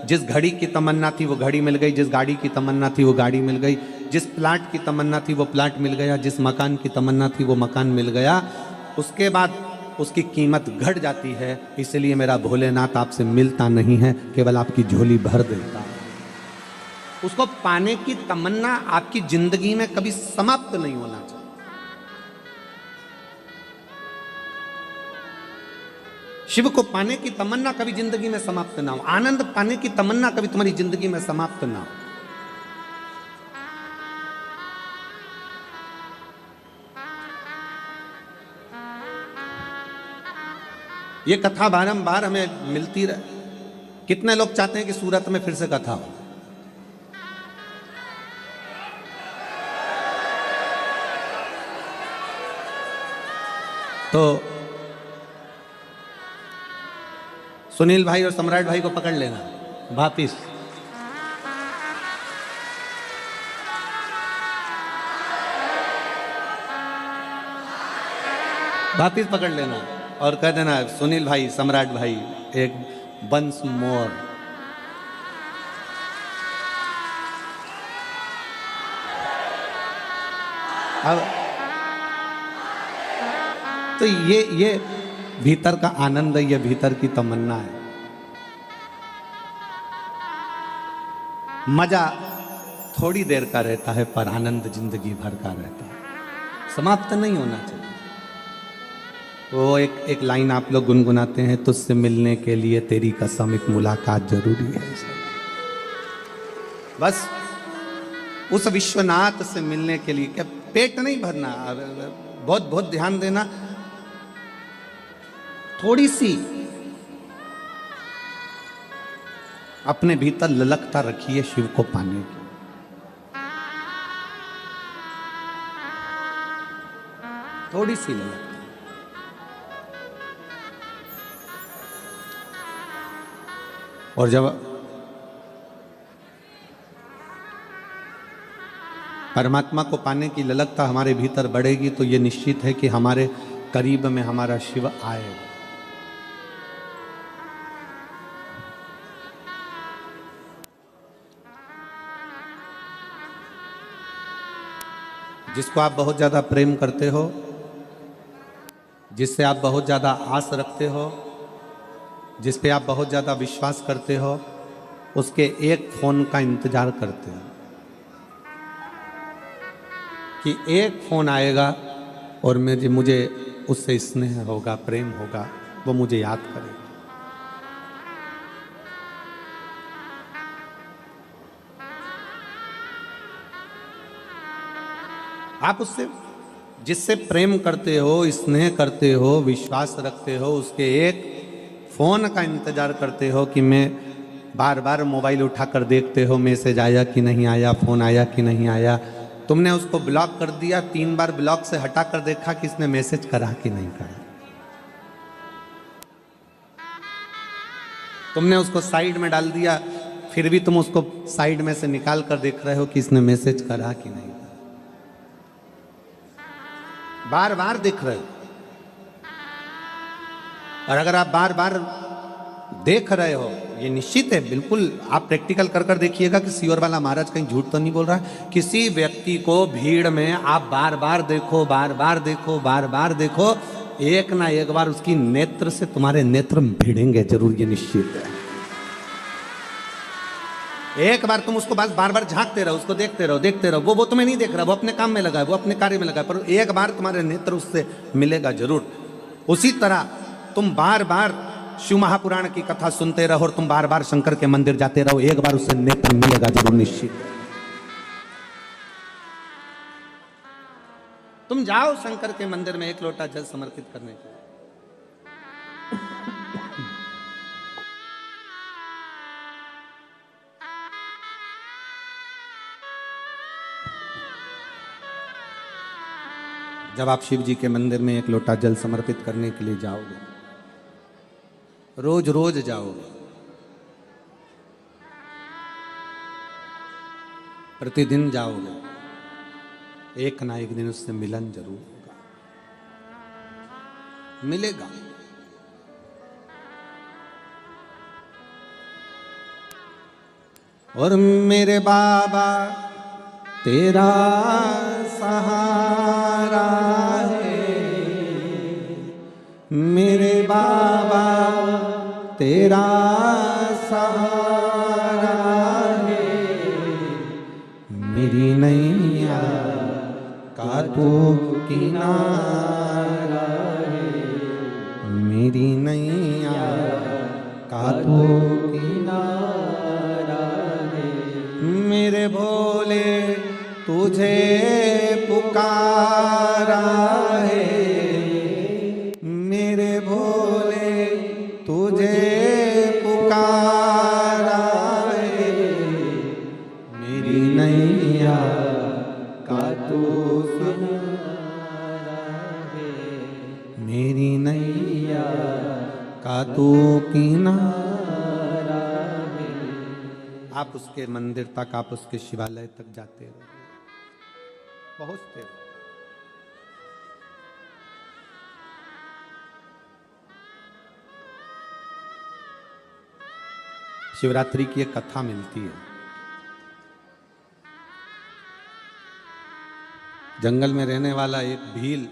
जिस घड़ी की तमन्ना थी वो घड़ी मिल गई, जिस गाड़ी की तमन्ना थी वो गाड़ी मिल गई, जिस प्लाट की तमन्ना थी वो प्लाट मिल गया, जिस मकान की तमन्ना थी वो मकान मिल गया। उसके बाद उसकी कीमत घट जाती है। इसलिए मेरा भोलेनाथ आपसे मिलता नहीं है, केवल आपकी झोली भर देता है। उसको पाने की तमन्ना आपकी जिंदगी में कभी समाप्त नहीं होना चाहिए। शिव को पाने की तमन्ना कभी जिंदगी में समाप्त ना हो, आनंद पाने की तमन्ना कभी तुम्हारी जिंदगी में समाप्त ना हो। ये कथा बारंबार हमें मिलती रहे। कितने लोग चाहते हैं कि सूरत में फिर से कथा हो? तो सुनील भाई और सम्राट भाई को पकड़ लेना वापिस। वापिस पकड़ लेना और कह देना, सुनील भाई, सम्राट भाई, एक वंस मोर। अब तो ये भीतर का आनंद है, ये भीतर की तमन्ना है। मजा थोड़ी देर का रहता है पर आनंद जिंदगी भर का रहता है, समाप्त नहीं होना चाहिए। वो एक लाइन आप लोग गुनगुनाते हैं, तुझसे मिलने के लिए तेरी कसम एक मुलाकात जरूरी है। बस उस विश्वनाथ से मिलने के लिए क्या पेट नहीं भरना, बहुत बहुत ध्यान देना, थोड़ी सी अपने भीतर ललकता रखिए शिव को पाने की। थोड़ी सी ललकता। और जब परमात्मा को पाने की ललकता हमारे भीतर बढ़ेगी तो ये निश्चित है कि हमारे करीब में हमारा शिव आएगा। जिसको आप बहुत ज्यादा प्रेम करते हो, जिससे आप बहुत ज्यादा आस रखते हो, जिस पे आप बहुत ज्यादा विश्वास करते हो, उसके एक फोन का इंतजार करते हो कि एक फोन आएगा और मुझे उससे स्नेह होगा, प्रेम होगा, वो मुझे याद करेगा। आप उससे जिससे प्रेम करते हो, स्नेह करते हो, विश्वास रखते हो, उसके एक फोन का इंतजार करते हो कि मैं बार बार मोबाइल उठाकर देखते हो मैसेज आया कि नहीं आया, फोन आया कि नहीं आया। तुमने उसको ब्लॉक कर दिया, 3 बार ब्लॉक से हटाकर देखा कि इसने मैसेज करा कि नहीं करा। तुमने उसको साइड में डाल दिया, फिर भी तुम उसको साइड में से निकाल कर देख रहे हो कि इसने मैसेज करा कि नहीं करा। बार बार देख रहे हो। और अगर आप बार बार देख रहे हो, ये निश्चित है, बिल्कुल आप प्रैक्टिकल कर कर देखिएगा कि सियोर वाला महाराज कहीं झूठ तो नहीं बोल रहा है। किसी व्यक्ति को भीड़ में आप बार बार देखो, बार बार देखो, बार बार देखो, एक ना एक बार उसकी नेत्र से तुम्हारे नेत्र भिड़ेंगे जरूर, ये निश्चित है। एक बार तुम उसको बस बार बार झांकते रहो, उसको देखते रहो, देखते रहो, वो तुम्हें नहीं देख रहा, वो अपने काम में लगा है, वो अपने कार्य में लगा है, पर एक बार तुम्हारे नेत्र उससे मिलेगा जरूर। उसी तरह तुम बार बार शिव महापुराण की कथा सुनते रहो और तुम बार बार शंकर के मंदिर जाते रहो, एक बार उससे नेत्र मिलेगा जरूर, निश्चित। तुम जाओ शंकर के मंदिर में 1 लोटा जल समर्पित करने के लिए। जब आप शिव जी के मंदिर में 1 लोटा जल समर्पित करने के लिए जाओगे, रोज रोज जाओगे, प्रतिदिन जाओगे, एक ना एक दिन उससे मिलन जरूर होगा, मिलेगा। और मेरे बाबा तेरा सहारा है, मेरे बाबा तेरा सहारा है, मेरी नैया का तू किनारा है, मेरी नैया का तू किनारा है, मेरे भोले तुझे पुकारा है, मेरे भोले तुझे पुकारा है, मेरी नैया का तू किनारा है, मेरी नैया का तू किनारा है। आप उसके मंदिर तक, आप उसके शिवालय तक जाते रहो, पहुंचते रहो। शिवरात्रि की एक कथा मिलती है। जंगल में रहने वाला एक भील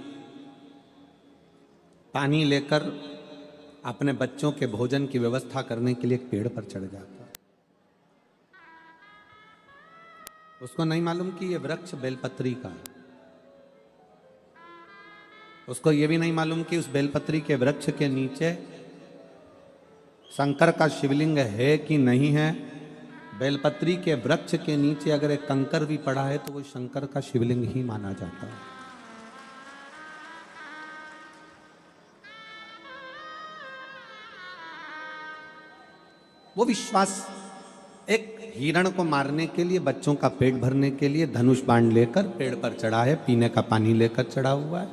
पानी लेकर अपने बच्चों के भोजन की व्यवस्था करने के लिए एक पेड़ पर चढ़ जाता। उसको नहीं मालूम कि यह वृक्ष बेलपत्री का है। उसको यह भी नहीं मालूम कि उस बेलपत्री के वृक्ष के नीचे शंकर का शिवलिंग है कि नहीं है। बेलपत्री के वृक्ष के नीचे अगर एक कंकर भी पड़ा है तो वो शंकर का शिवलिंग ही माना जाता है। वो विश्वास एक हिरण को मारने के लिए, बच्चों का पेट भरने के लिए धनुष बाण लेकर पेड़ पर चढ़ा है, पीने का पानी लेकर चढ़ा हुआ है।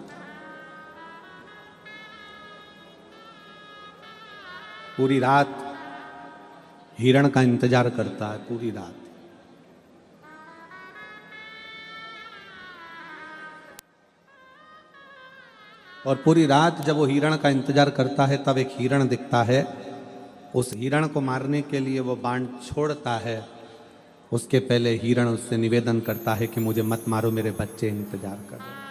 पूरी रात हिरण का इंतजार करता है, पूरी रात। और पूरी रात जब वो हिरण का इंतजार करता है तब एक हिरण दिखता है। उस हिरण को मारने के लिए वो बाण छोड़ता है। उसके पहले हिरण उससे निवेदन करता है कि मुझे मत मारो, मेरे बच्चे इंतजार कर रहे हैं।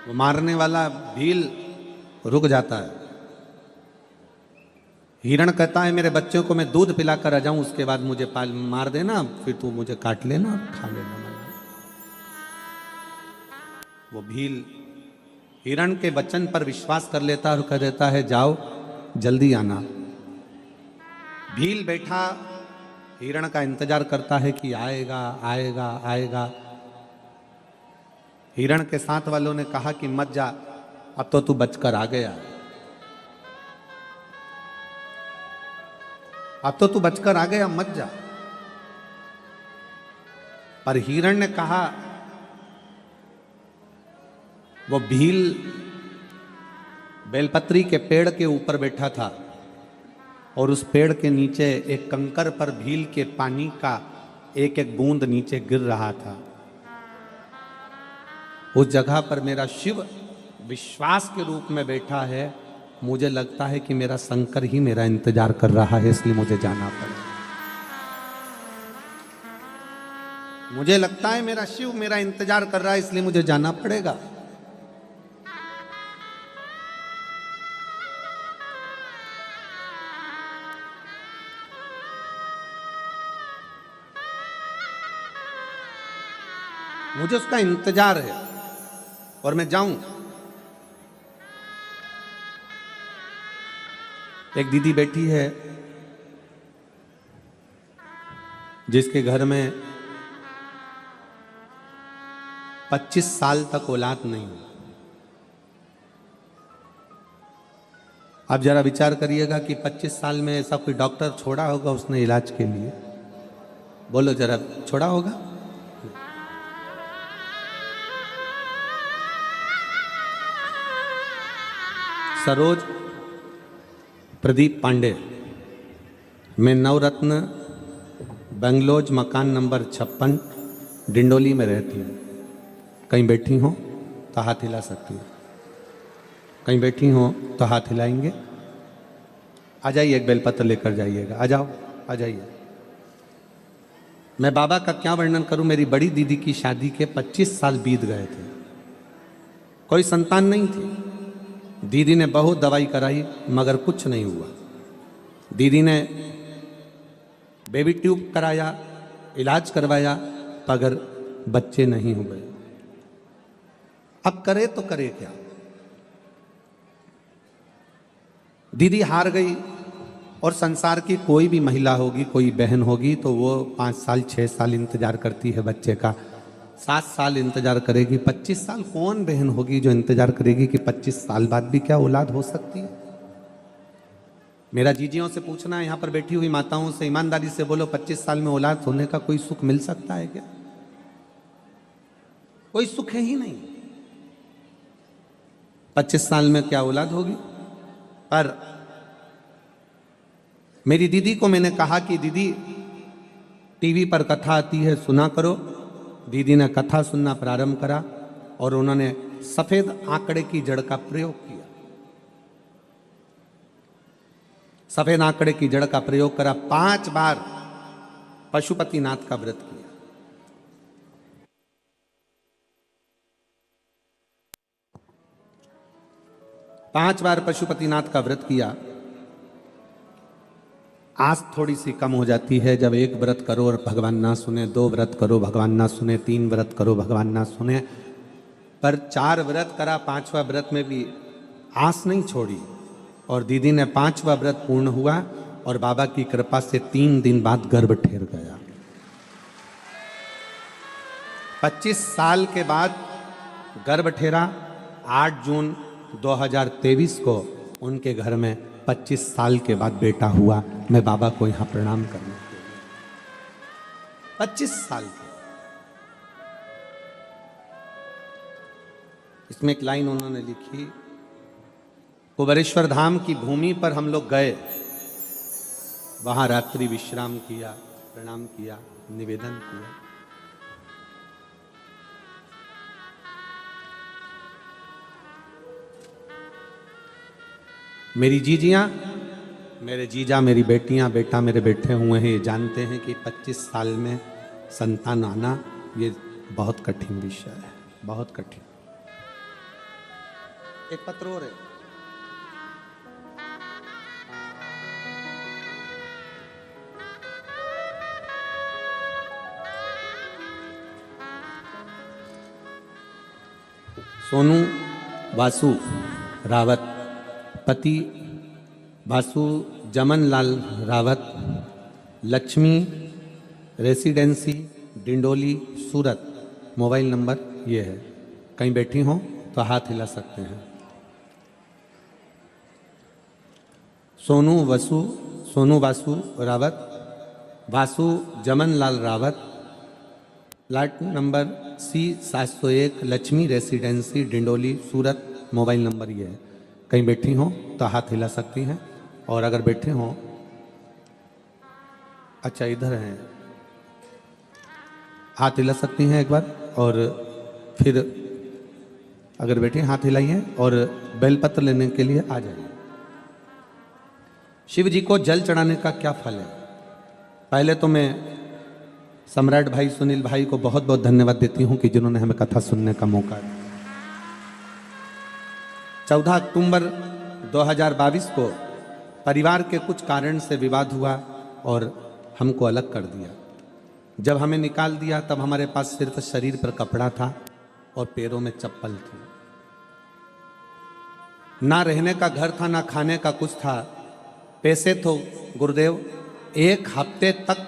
वो मारने वाला भील रुक जाता है। हिरण कहता है मेरे बच्चों को मैं दूध पिलाकर आ जाऊं, उसके बाद मुझे पाल मार देना, फिर तू मुझे काट लेना और खा लेना। वो भील हिरण के वचन पर विश्वास कर लेता और कह देता है जाओ जल्दी आना। भील बैठा हिरण का इंतजार करता है कि आएगा आएगा आएगा। हिरण के साथ वालों ने कहा कि मत जा, अब तो तू बचकर आ गया, अब तो तू बचकर आ गया, मत जा। पर हिरण ने कहा, वो भील बेलपत्री के पेड़ के ऊपर बैठा था और उस पेड़ के नीचे एक कंकर पर भील के पानी का एक एक बूंद नीचे गिर रहा था। उस जगह पर मेरा शिव विश्वास के रूप में बैठा है। मुझे लगता है कि मेरा शंकर ही मेरा इंतजार कर रहा है, इसलिए मुझे जाना पड़ेगा। मुझे लगता है मेरा शिव मेरा इंतजार कर रहा है, इसलिए मुझे जाना पड़ेगा। मुझे उसका इंतजार है और मैं जाऊं। एक दीदी बैठी है जिसके घर में 25 साल तक औलाद नहीं हुई। आप जरा विचार करिएगा कि 25 साल में ऐसा कोई डॉक्टर छोड़ा होगा उसने इलाज के लिए? बोलो जरा, छोड़ा होगा? सरोज प्रदीप पांडे, मैं नवरत्न बेंगलोज मकान नंबर 56 डिंडोली में रहती हूँ। कहीं बैठी हो तो हाथ हिला सकती हो, कहीं बैठी हो तो हाथ हिलाएंगे। आ जाइए, एक बेलपत्र लेकर जाइएगा। आ जाओ, आ जाइए। मैं बाबा का क्या वर्णन करूं। मेरी बड़ी दीदी की शादी के 25 साल बीत गए थे, कोई संतान नहीं थी। दीदी ने बहुत दवाई कराई मगर कुछ नहीं हुआ। दीदी ने बेबी ट्यूब कराया, इलाज करवाया, मगर बच्चे नहीं हुए। अब करे तो करे क्या? दीदी हार गई। और संसार की कोई भी महिला होगी, कोई बहन होगी तो वो 5 साल 6 साल इंतजार करती है बच्चे का, 7 साल इंतजार करेगी। 25 साल कौन बहन होगी जो इंतजार करेगी कि 25 साल बाद भी क्या औलाद हो सकती है? मेरा जीजियों से पूछना है, यहाँ पर बैठी हुई माताओं से, ईमानदारी से बोलो, 25 साल में औलाद होने का कोई सुख मिल सकता है क्या? कोई सुख है ही नहीं। 25 साल में क्या औलाद होगी? पर मेरी दीदी को मैंने कहा कि दीदी टीवी पर कथा आती है, सुना करो। दीदी ने कथा सुनना प्रारंभ करा और उन्होंने सफेद आंकड़े की जड़ का प्रयोग किया। सफेद आंकड़े की जड़ का प्रयोग करा। 5 बार पशुपतिनाथ का व्रत किया। 5 बार पशुपतिनाथ का व्रत किया। आस थोड़ी सी कम हो जाती है जब एक व्रत करो और भगवान ना सुने, 2 व्रत करो भगवान ना सुने, 3 व्रत करो भगवान ना सुने। पर 4 व्रत करा, 5वां व्रत में भी आस नहीं छोड़ी और दीदी ने 5वां व्रत पूर्ण हुआ और बाबा की कृपा से 3 दिन बाद गर्भ ठहर गया। 25 साल के बाद गर्भ ठहरा। 8 जून 2023 को उनके घर में 25 साल के बाद बेटा हुआ। मैं बाबा को यहां प्रणाम करने के लिए 25 साल के। उसमें एक लाइन उन्होंने लिखी, कुबेरेश्वर धाम की भूमि पर हम लोग गए, वहां रात्रि विश्राम किया, प्रणाम किया, निवेदन किया। मेरी जीजियां, मेरे जीजा, मेरी बेटियां, बेटा मेरे बैठे हुए हैं, ये जानते हैं कि 25 साल में संतान आना ये बहुत कठिन विषय है, बहुत कठिन। एक पत्र और है, सोनू वासु रावत, पति Vasu Jaman Lal Rawat, Lakshmi residency Dindoli Surat, mobile number ये है। कहीं बैठी हो तो हाथ हिला सकते हैं। Sonu Vasu Rawat, Vasu Jaman Lal Rawat, plot number C701, Laxmi residency Dindoli Surat, mobile number ये है। कहीं बैठी हो तो हाथ हिला सकती हैं, और अगर बैठे हो, अच्छा इधर हैं, हाथ हिला सकती हैं एक बार, और फिर अगर बैठे हाथ हिलाइए और बेलपत्र लेने के लिए आ जाइए। शिव जी को जल चढ़ाने का क्या फल है? पहले तो मैं सम्राट भाई सुनील भाई को बहुत बहुत धन्यवाद देती हूं कि जिन्होंने हमें कथा सुनने का मौका दिया। 14 अक्टूबर 2022 को परिवार के कुछ कारण से विवाद हुआ और हमको अलग कर दिया। जब हमें निकाल दिया तब हमारे पास सिर्फ शरीर पर कपड़ा था और पैरों में चप्पल थी। ना रहने का घर था, ना खाने का कुछ था। पैसे तो गुरुदेव 1 हफ्ते तक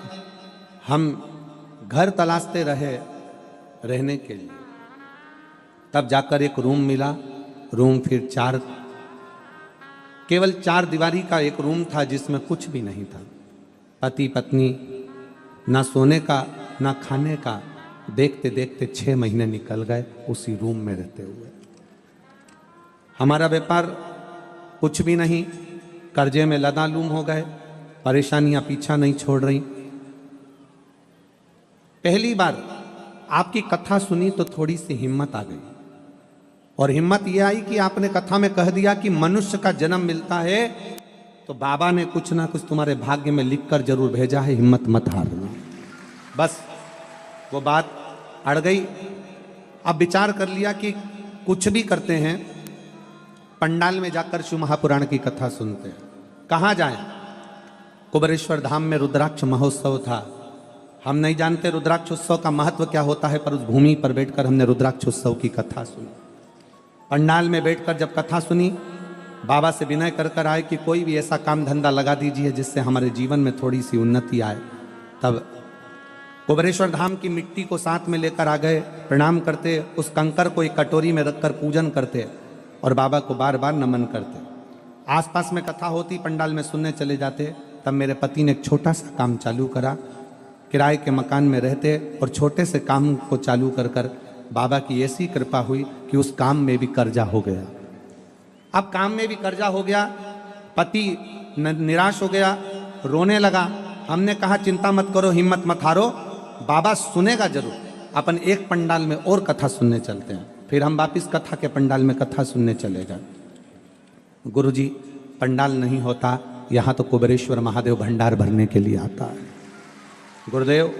हम घर तलाशते रहे रहने के लिए, तब जाकर एक रूम मिला। रूम फिर केवल 4 दीवारी का एक रूम था जिसमें कुछ भी नहीं था। पति पत्नी, ना सोने का ना खाने का। देखते देखते 6 महीने निकल गए उसी रूम में रहते हुए। हमारा व्यापार कुछ भी नहीं, कर्जे में लदालूम हो गए, परेशानियां पीछा नहीं छोड़ रही। पहली बार आपकी कथा सुनी तो थोड़ी सी हिम्मत आ गई, और हिम्मत यह आई कि आपने कथा में कह दिया कि मनुष्य का जन्म मिलता है तो बाबा ने कुछ ना कुछ तुम्हारे भाग्य में लिखकर जरूर भेजा है, हिम्मत मत हारना। बस वो बात अड़ गई। अब विचार कर लिया कि कुछ भी करते हैं, पंडाल में जाकर शिव महापुराण की कथा सुनते हैं। कहाँ जाएं? कुबेरेश्वर धाम में रुद्राक्ष महोत्सव था। हम नहीं जानते रुद्राक्ष उत्सव का महत्व क्या होता है, पर उस भूमि पर बैठकर हमने रुद्राक्ष उत्सव की कथा सुनी। पंडाल में बैठकर जब कथा सुनी, बाबा से विनय कर कर आए कि कोई भी ऐसा काम धंधा लगा दीजिए जिससे हमारे जीवन में थोड़ी सी उन्नति आए। तब कुबेरेश्वर धाम की मिट्टी को साथ में लेकर आ गए। प्रणाम करते, उस कंकर को एक कटोरी में रखकर पूजन करते और बाबा को बार बार नमन करते। आसपास में कथा होती, पंडाल में सुनने चले जाते। तब मेरे पति ने एक छोटा सा काम चालू करा। किराए के मकान में रहते और छोटे से काम को चालू कर कर बाबा की ऐसी कृपा हुई कि उस काम में भी कर्जा हो गया। अब काम में भी कर्जा हो गया, पति निराश हो गया, रोने लगा। हमने कहा चिंता मत करो, हिम्मत मत हारो, बाबा सुनेगा जरूर। अपन एक पंडाल में और कथा सुनने चलते हैं। फिर हम वापिस कथा के पंडाल में कथा सुनने चले गए। गुरुजी, पंडाल नहीं होता, यहाँ तो कुबेरेश्वर महादेव भंडार भरने के लिए आता है। गुरुदेव,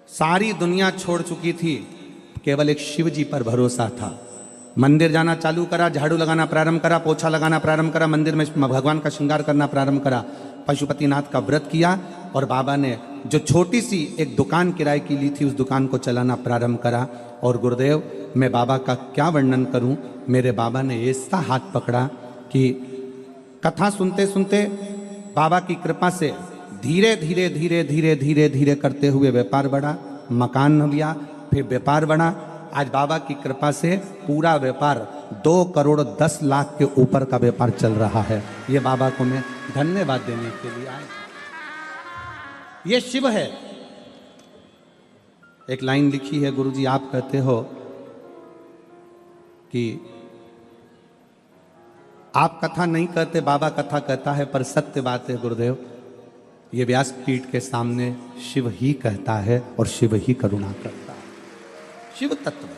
सारी दुनिया छोड़ चुकी थी, केवल एक शिव जी पर भरोसा था। मंदिर जाना चालू करा, झाड़ू लगाना प्रारंभ करा, पोछा लगाना प्रारंभ करा, मंदिर में भगवान का श्रृंगार करना प्रारंभ करा, पशुपतिनाथ का व्रत किया, और बाबा ने जो छोटी सी एक दुकान किराए की ली थी उस दुकान को चलाना प्रारंभ करा। और गुरुदेव, मैं बाबा का क्या वर्णन करूं, मेरे बाबा ने ऐसा हाथ पकड़ा कि कथा सुनते सुनते बाबा की कृपा से धीरे धीरे धीरे धीरे धीरे धीरे करते हुए व्यापार बढ़ा, मकान लिया, फिर व्यापार बढ़ा। आज बाबा की कृपा से पूरा व्यापार 2 करोड़ 10 लाख के ऊपर का व्यापार चल रहा है। ये बाबा को मैं धन्यवाद देने के लिए आया। ये शिव है। एक लाइन लिखी है, गुरुजी आप कहते हो कि आप कथा नहीं करते, बाबा कथा कहता है, पर सत्य बात है गुरुदेव, ये व्यासपीठ के सामने शिव ही कहता है और शिव ही करुणा करता है। शिव तत्व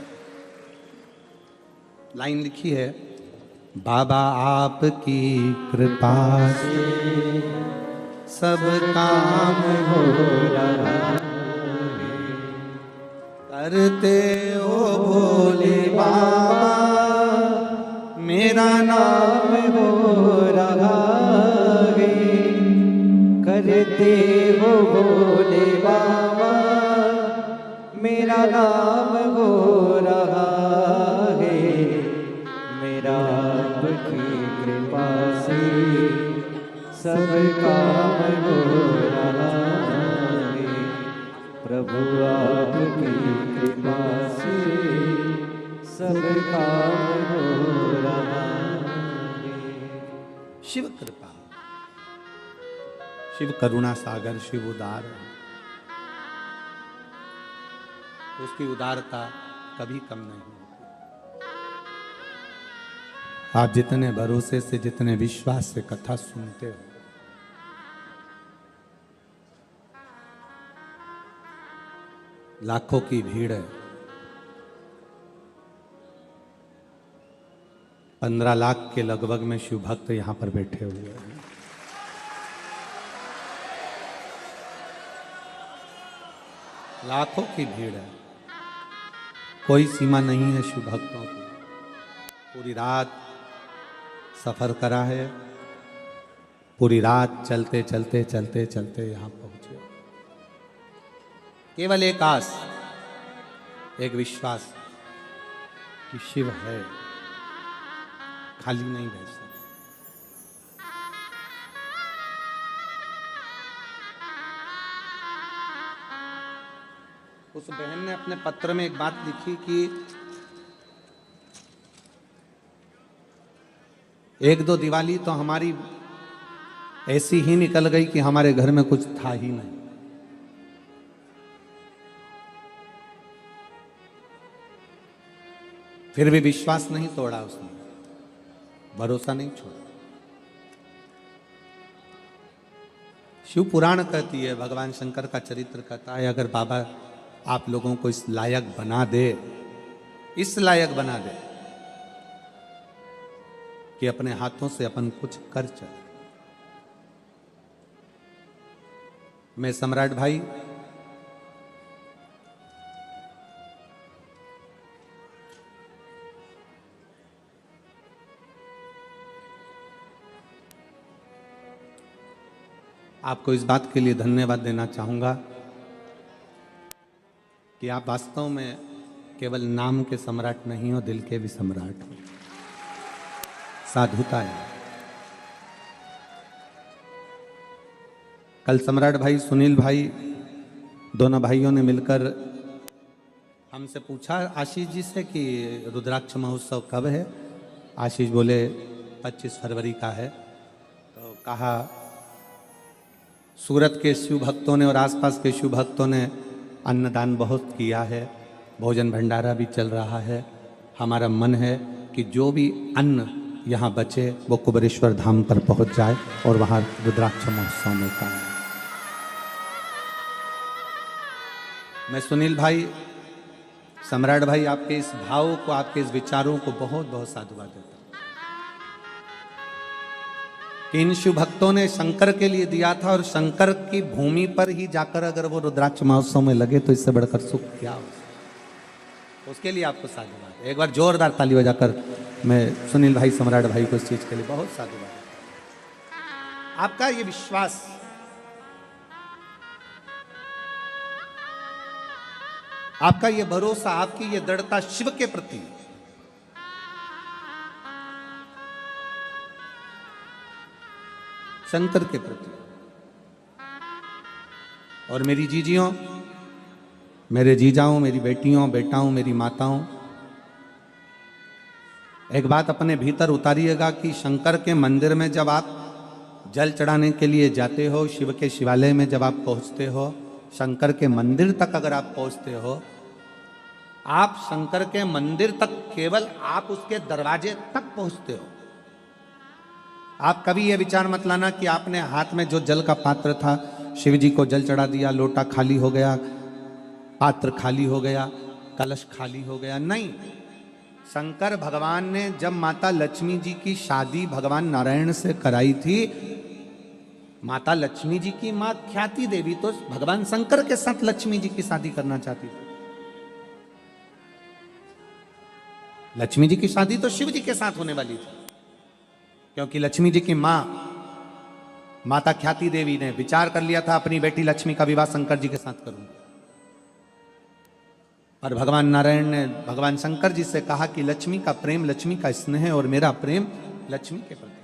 लाइन लिखी है, बाबा आपकी कृपा से सब काम हो रहा, करते हो भोले बाबा मेरा नाम हो रहा है, करते हो भोले बाबा मेरा नाम हो रहा है, मेरा आपकी कृपा से सब काम हो रहा है, प्रभु आपकी कृपा से सब काम हो रहा है। शिव कृपा, शिव करुणा सागर, शिव उदार, उसकी उदारता कभी कम नहीं होती। आप जितने भरोसे से, जितने विश्वास से कथा सुनते हो, लाखों की भीड़ है, 15 लाख के लगभग में शिव भक्त यहां पर बैठे हुए हैं। लाखों की भीड़ है, कोई सीमा नहीं है शिव भक्तों की। पूरी रात सफर करा है, पूरी रात चलते चलते चलते चलते यहां पहुंचे। केवल एक आस, एक विश्वास कि शिव है, खाली नहीं रह सकते। उस बहन ने अपने पत्र में एक बात लिखी कि एक दो दिवाली तो हमारी ऐसी ही निकल गई कि हमारे घर में कुछ था ही नहीं। फिर भी विश्वास नहीं तोड़ा उसने, भरोसा नहीं छोड़ा। शिव पुराण कहती है, भगवान शंकर का चरित्र कहता है, अगर बाबा आप लोगों को इस लायक बना दे, इस लायक बना दे कि अपने हाथों से अपन कुछ कर चले। मैं सम्राट भाई आपको इस बात के लिए धन्यवाद देना चाहूंगा कि आप वास्तव में केवल नाम के सम्राट नहीं हो, दिल के भी सम्राट हो। साधुता है। कल सम्राट भाई, सुनील भाई, दोनों भाइयों ने मिलकर हमसे पूछा आशीष जी से कि रुद्राक्ष महोत्सव कब है। आशीष बोले 25 फरवरी का है। तो कहा सूरत के शिव भक्तों ने और आसपास के शिव भक्तों ने अन्नदान बहुत किया है, भोजन भंडारा भी चल रहा है। हमारा मन है कि जो भी अन्न यहाँ बचे वो कुबेरेश्वर धाम पर पहुँच जाए और वहाँ रुद्राक्ष महोत्सव में पाए। मैं सुनील भाई, सम्राट भाई, आपके इस भाव को, आपके इस विचारों को बहुत बहुत साधुवाद देता हूं कि इन शिव भक्तों ने शंकर के लिए दिया था और शंकर की भूमि पर ही जाकर अगर वो रुद्राक्ष महोत्सव में लगे तो इससे बढ़कर सुख क्या हो। उसके लिए आपको साधुवाद। एक बार जोरदार ताली बजाकर मैं सुनील भाई, सम्राट भाई को इस चीज के लिए बहुत साधुवाद। आपका ये विश्वास, आपका ये भरोसा, आपकी ये दृढ़ता शिव के प्रति, शंकर के प्रति, और मेरी जीजियों, मेरे जीजाओं, मेरी बेटियों, बेटाओं, मेरी माताओं, एक बात अपने भीतर उतारिएगा कि शंकर के मंदिर में जब आप जल चढ़ाने के लिए जाते हो, शिव के शिवालय में जब आप पहुंचते हो, शंकर के मंदिर तक अगर आप पहुंचते हो, आप शंकर के मंदिर तक केवल आप उसके दरवाजे तक पहुंचते हो। आप कभी यह विचार मत लाना कि आपने हाथ में जो जल का पात्र था, शिव जी को जल चढ़ा दिया, लोटा खाली हो गया, पात्र खाली हो गया, कलश खाली हो गया। नहीं, शंकर भगवान ने जब माता लक्ष्मी जी की शादी भगवान नारायण से कराई थी, माता लक्ष्मी जी की मां ख्याति देवी तो भगवान शंकर के साथ लक्ष्मी जी की शादी करना चाहती थी। लक्ष्मी जी की शादी तो शिव जी के साथ होने वाली थी, क्योंकि लक्ष्मी जी की मां माता ख्याति देवी ने विचार कर लिया था अपनी बेटी लक्ष्मी का विवाह शंकर जी के साथ करूंगी। और भगवान नारायण ने भगवान शंकर जी से कहा कि लक्ष्मी का प्रेम, लक्ष्मी का स्नेह और मेरा प्रेम लक्ष्मी के प्रति,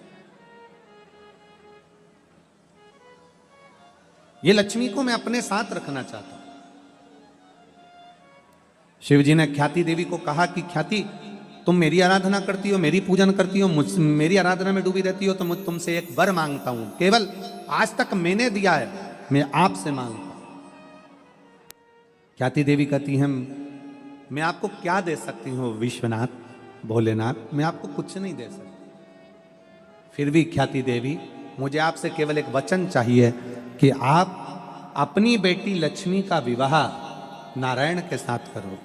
ये लक्ष्मी को मैं अपने साथ रखना चाहता हूं। शिव जी ने ख्याति देवी को कहा कि ख्याति, तुम मेरी आराधना करती हो, मेरी पूजन करती हो, मेरी आराधना में डूबी रहती हो, तो मुझ तुमसे एक वर मांगता हूं, केवल आज तक मैंने दिया है, मैं आपसे मांगता हूं। ख्याति देवी कहती हैं, मैं आपको क्या दे सकती हूं विश्वनाथ, भोलेनाथ, मैं आपको कुछ नहीं दे सकती। फिर भी ख्याति देवी, मुझे आपसे केवल एक वचन चाहिए कि आप अपनी बेटी लक्ष्मी का विवाह नारायण के साथ करो।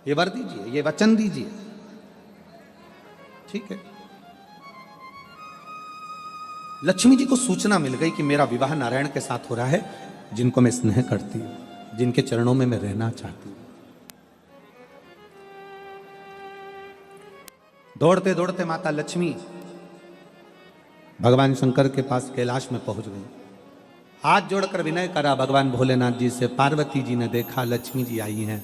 ये वर दीजिए, ये वचन दीजिए। ठीक है। लक्ष्मी जी को सूचना मिल गई कि मेरा विवाह नारायण के साथ हो रहा है, जिनको मैं स्नेह करती हूं, जिनके चरणों में मैं रहना चाहती हूं। दौड़ते दौड़ते माता लक्ष्मी भगवान शंकर के पास कैलाश में पहुंच गई। हाथ जोड़कर विनय करा भगवान भोलेनाथ जी से। पार्वती जी ने देखा लक्ष्मी जी आई हैं,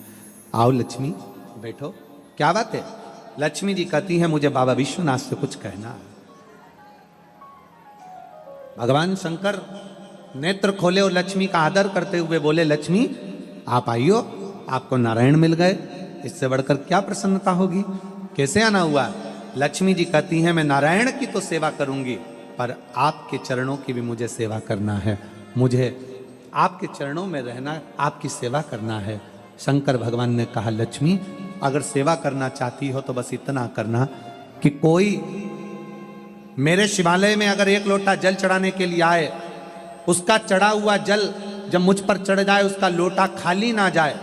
आओ लक्ष्मी बैठो, क्या बात है। लक्ष्मी जी कहती हैं, मुझे बाबा विश्वनाथ से कुछ कहना है। भगवान शंकर नेत्र खोले और लक्ष्मी का आदर करते हुए बोले, लक्ष्मी आप आइयो, आपको नारायण मिल गए, इससे बढ़कर क्या प्रसन्नता होगी। कैसे आना हुआ। लक्ष्मी जी कहती हैं, मैं नारायण की तो सेवा करूंगी, पर आपके चरणों की भी मुझे सेवा करना है, मुझे आपके चरणों में रहना, आपकी सेवा करना है। शंकर भगवान ने कहा, लक्ष्मी अगर सेवा करना चाहती हो तो बस इतना करना कि कोई मेरे शिवालय में अगर एक लोटा जल चढ़ाने के लिए आए, उसका चढ़ा हुआ जल जब मुझ पर चढ़ जाए, उसका लोटा खाली ना जाए,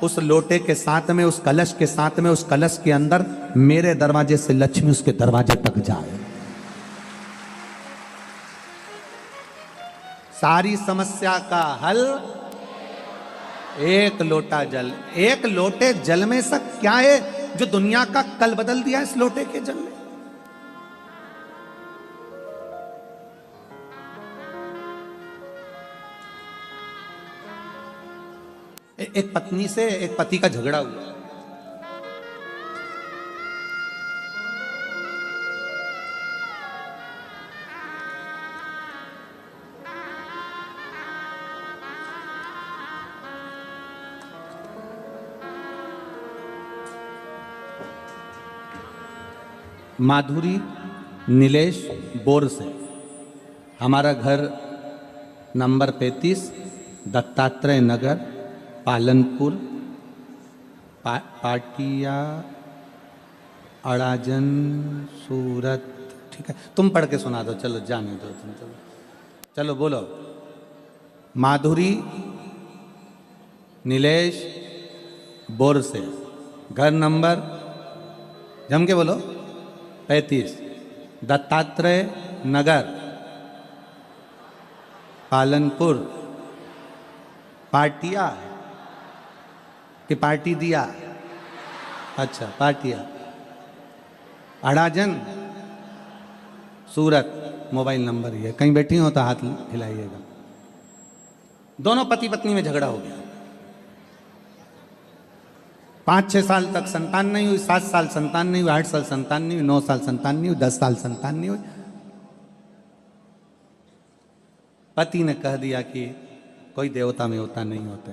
उस लोटे के साथ में, उस कलश के साथ में, उस कलश के अंदर मेरे दरवाजे से लक्ष्मी उसके दरवाजे तक जाए। सारी समस्या का हल एक लोटा जल। एक लोटे जल में सब क्या है जो दुनिया का कल बदल दिया इस लोटे के जल ने। एक पत्नी से एक पति का झगड़ा हुआ। माधुरी नीलेश बोर से। हमारा घर नंबर 35 दत्तात्रेय नगर पालनपुर पाटिया अड़ाजन सूरत। ठीक है, तुम पढ़ के सुना दो, चलो जाने दो तुम, चलो चलो बोलो। माधुरी नीलेश बोर से, घर नंबर जम के बोलो 35 दत्तात्रेय नगर पालनपुर पाटिया कि पार्टी दिया, अच्छा पाटिया अड़ाजन सूरत। मोबाइल नंबर ही है, कहीं बैठी हो तो हाथ हिलाइएगा। दोनों पति पत्नी में झगड़ा हो गया। 5-6 साल तक संतान नहीं हुई, 7 साल संतान नहीं हुई, 8 साल संतान नहीं हुई, 9 साल संतान नहीं हुई, 10 साल संतान नहीं हुई। पति ने कह दिया कि कोई देवता में होता नहीं होते,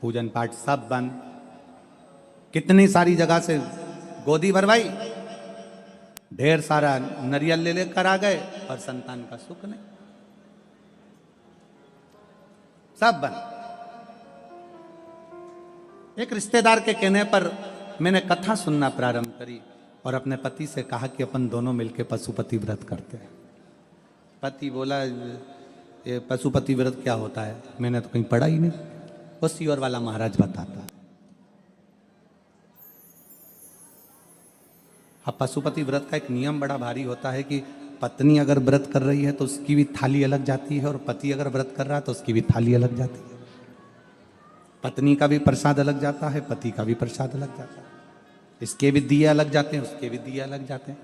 पूजन पाठ सब बंद। कितनी सारी जगह से गोदी भरवाई, ढेर सारा नरियल ले लेकर आ गए, पर संतान का सुख नहीं, सब बंद। एक रिश्तेदार के कहने पर मैंने कथा सुनना प्रारंभ करी और अपने पति से कहा कि अपन दोनों मिलकर पशुपति व्रत करते हैं। पति बोला ये पशुपति व्रत क्या होता है? मैंने तो कहीं पढ़ा ही नहीं। वो सीवर वाला महाराज बताता। अब पशुपति व्रत का एक नियम बड़ा भारी होता है कि पत्नी अगर व्रत कर रही है तो उसकी भी थाली अलग जाती है और पति अगर व्रत कर रहा है तो उसकी भी थाली अलग जाती है। पत्नी का भी प्रसाद अलग जाता है, पति का भी प्रसाद अलग जाता है। इसके भी दिए अलग जाते हैं, उसके भी दिए अलग जाते हैं।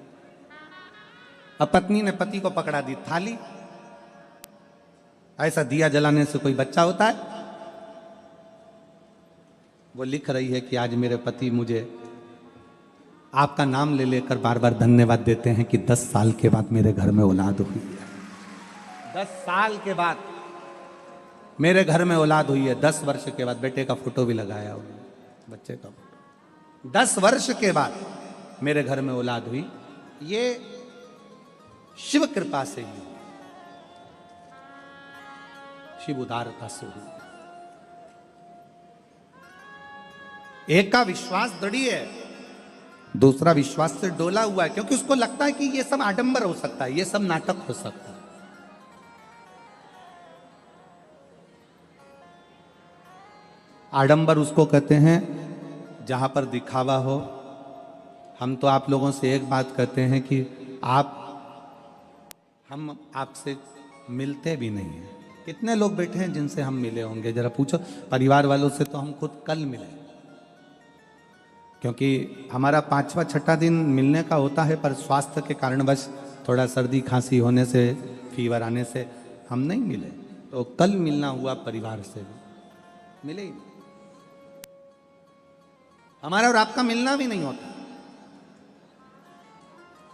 अब पत्नी ने पति को पकड़ा दी थाली। ऐसा दिया जलाने से कोई बच्चा होता है? वो लिख रही है कि आज मेरे पति मुझे आपका नाम ले लेकर बार बार धन्यवाद देते हैं कि 10 साल के बाद मेरे घर में औलाद हुई है। 10 साल के बाद मेरे घर में औलाद हुई है। 10 वर्ष के बाद बेटे का फोटो भी लगाया हुआ, बच्चे का फोटो। 10 वर्ष के बाद मेरे घर में औलाद हुई। ये शिव कृपा से ही, शिव उदारता से हुई। एक का विश्वास दृढ़ है, दूसरा विश्वास से डोला हुआ है, क्योंकि उसको लगता है कि ये सब आडंबर हो सकता है, ये सब नाटक हो सकता है। आडंबर उसको कहते हैं जहां पर दिखावा हो। हम तो आप लोगों से एक बात कहते हैं कि हम आपसे मिलते भी नहीं हैं। कितने लोग बैठे हैं जिनसे हम मिले होंगे? जरा पूछो। परिवार वालों से तो हम खुद कल मिले, क्योंकि हमारा 5वां 6ठा दिन मिलने का होता है, पर स्वास्थ्य के कारणवश थोड़ा सर्दी खांसी होने से, फीवर आने से हम नहीं मिले। तो कल मिलना हुआ परिवार से, मिले ही नहीं। हमारा और आपका मिलना भी नहीं होता।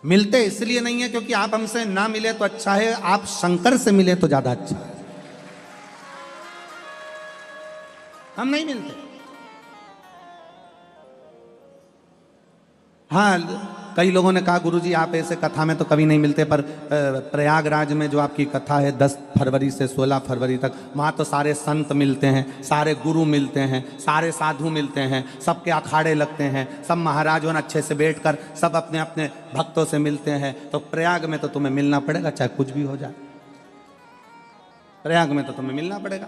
मिलते इसलिए नहीं है क्योंकि आप हमसे ना मिले तो अच्छा है, आप शंकर से मिले तो ज्यादा अच्छा है। हम नहीं मिलते। हाँ, कई लोगों ने कहा गुरुजी आप ऐसे कथा में तो कभी नहीं मिलते, पर प्रयागराज में जो आपकी कथा है 10 फरवरी से 16 फरवरी तक, वहाँ तो सारे संत मिलते हैं, सारे गुरु मिलते हैं, सारे साधु मिलते हैं, सबके अखाड़े लगते हैं, सब महाराजों ने अच्छे से बैठकर सब अपने अपने भक्तों से मिलते हैं। तो प्रयाग में तो तुम्हें मिलना पड़ेगा, चाहे कुछ भी हो जाए। प्रयाग में तो तुम्हें मिलना पड़ेगा।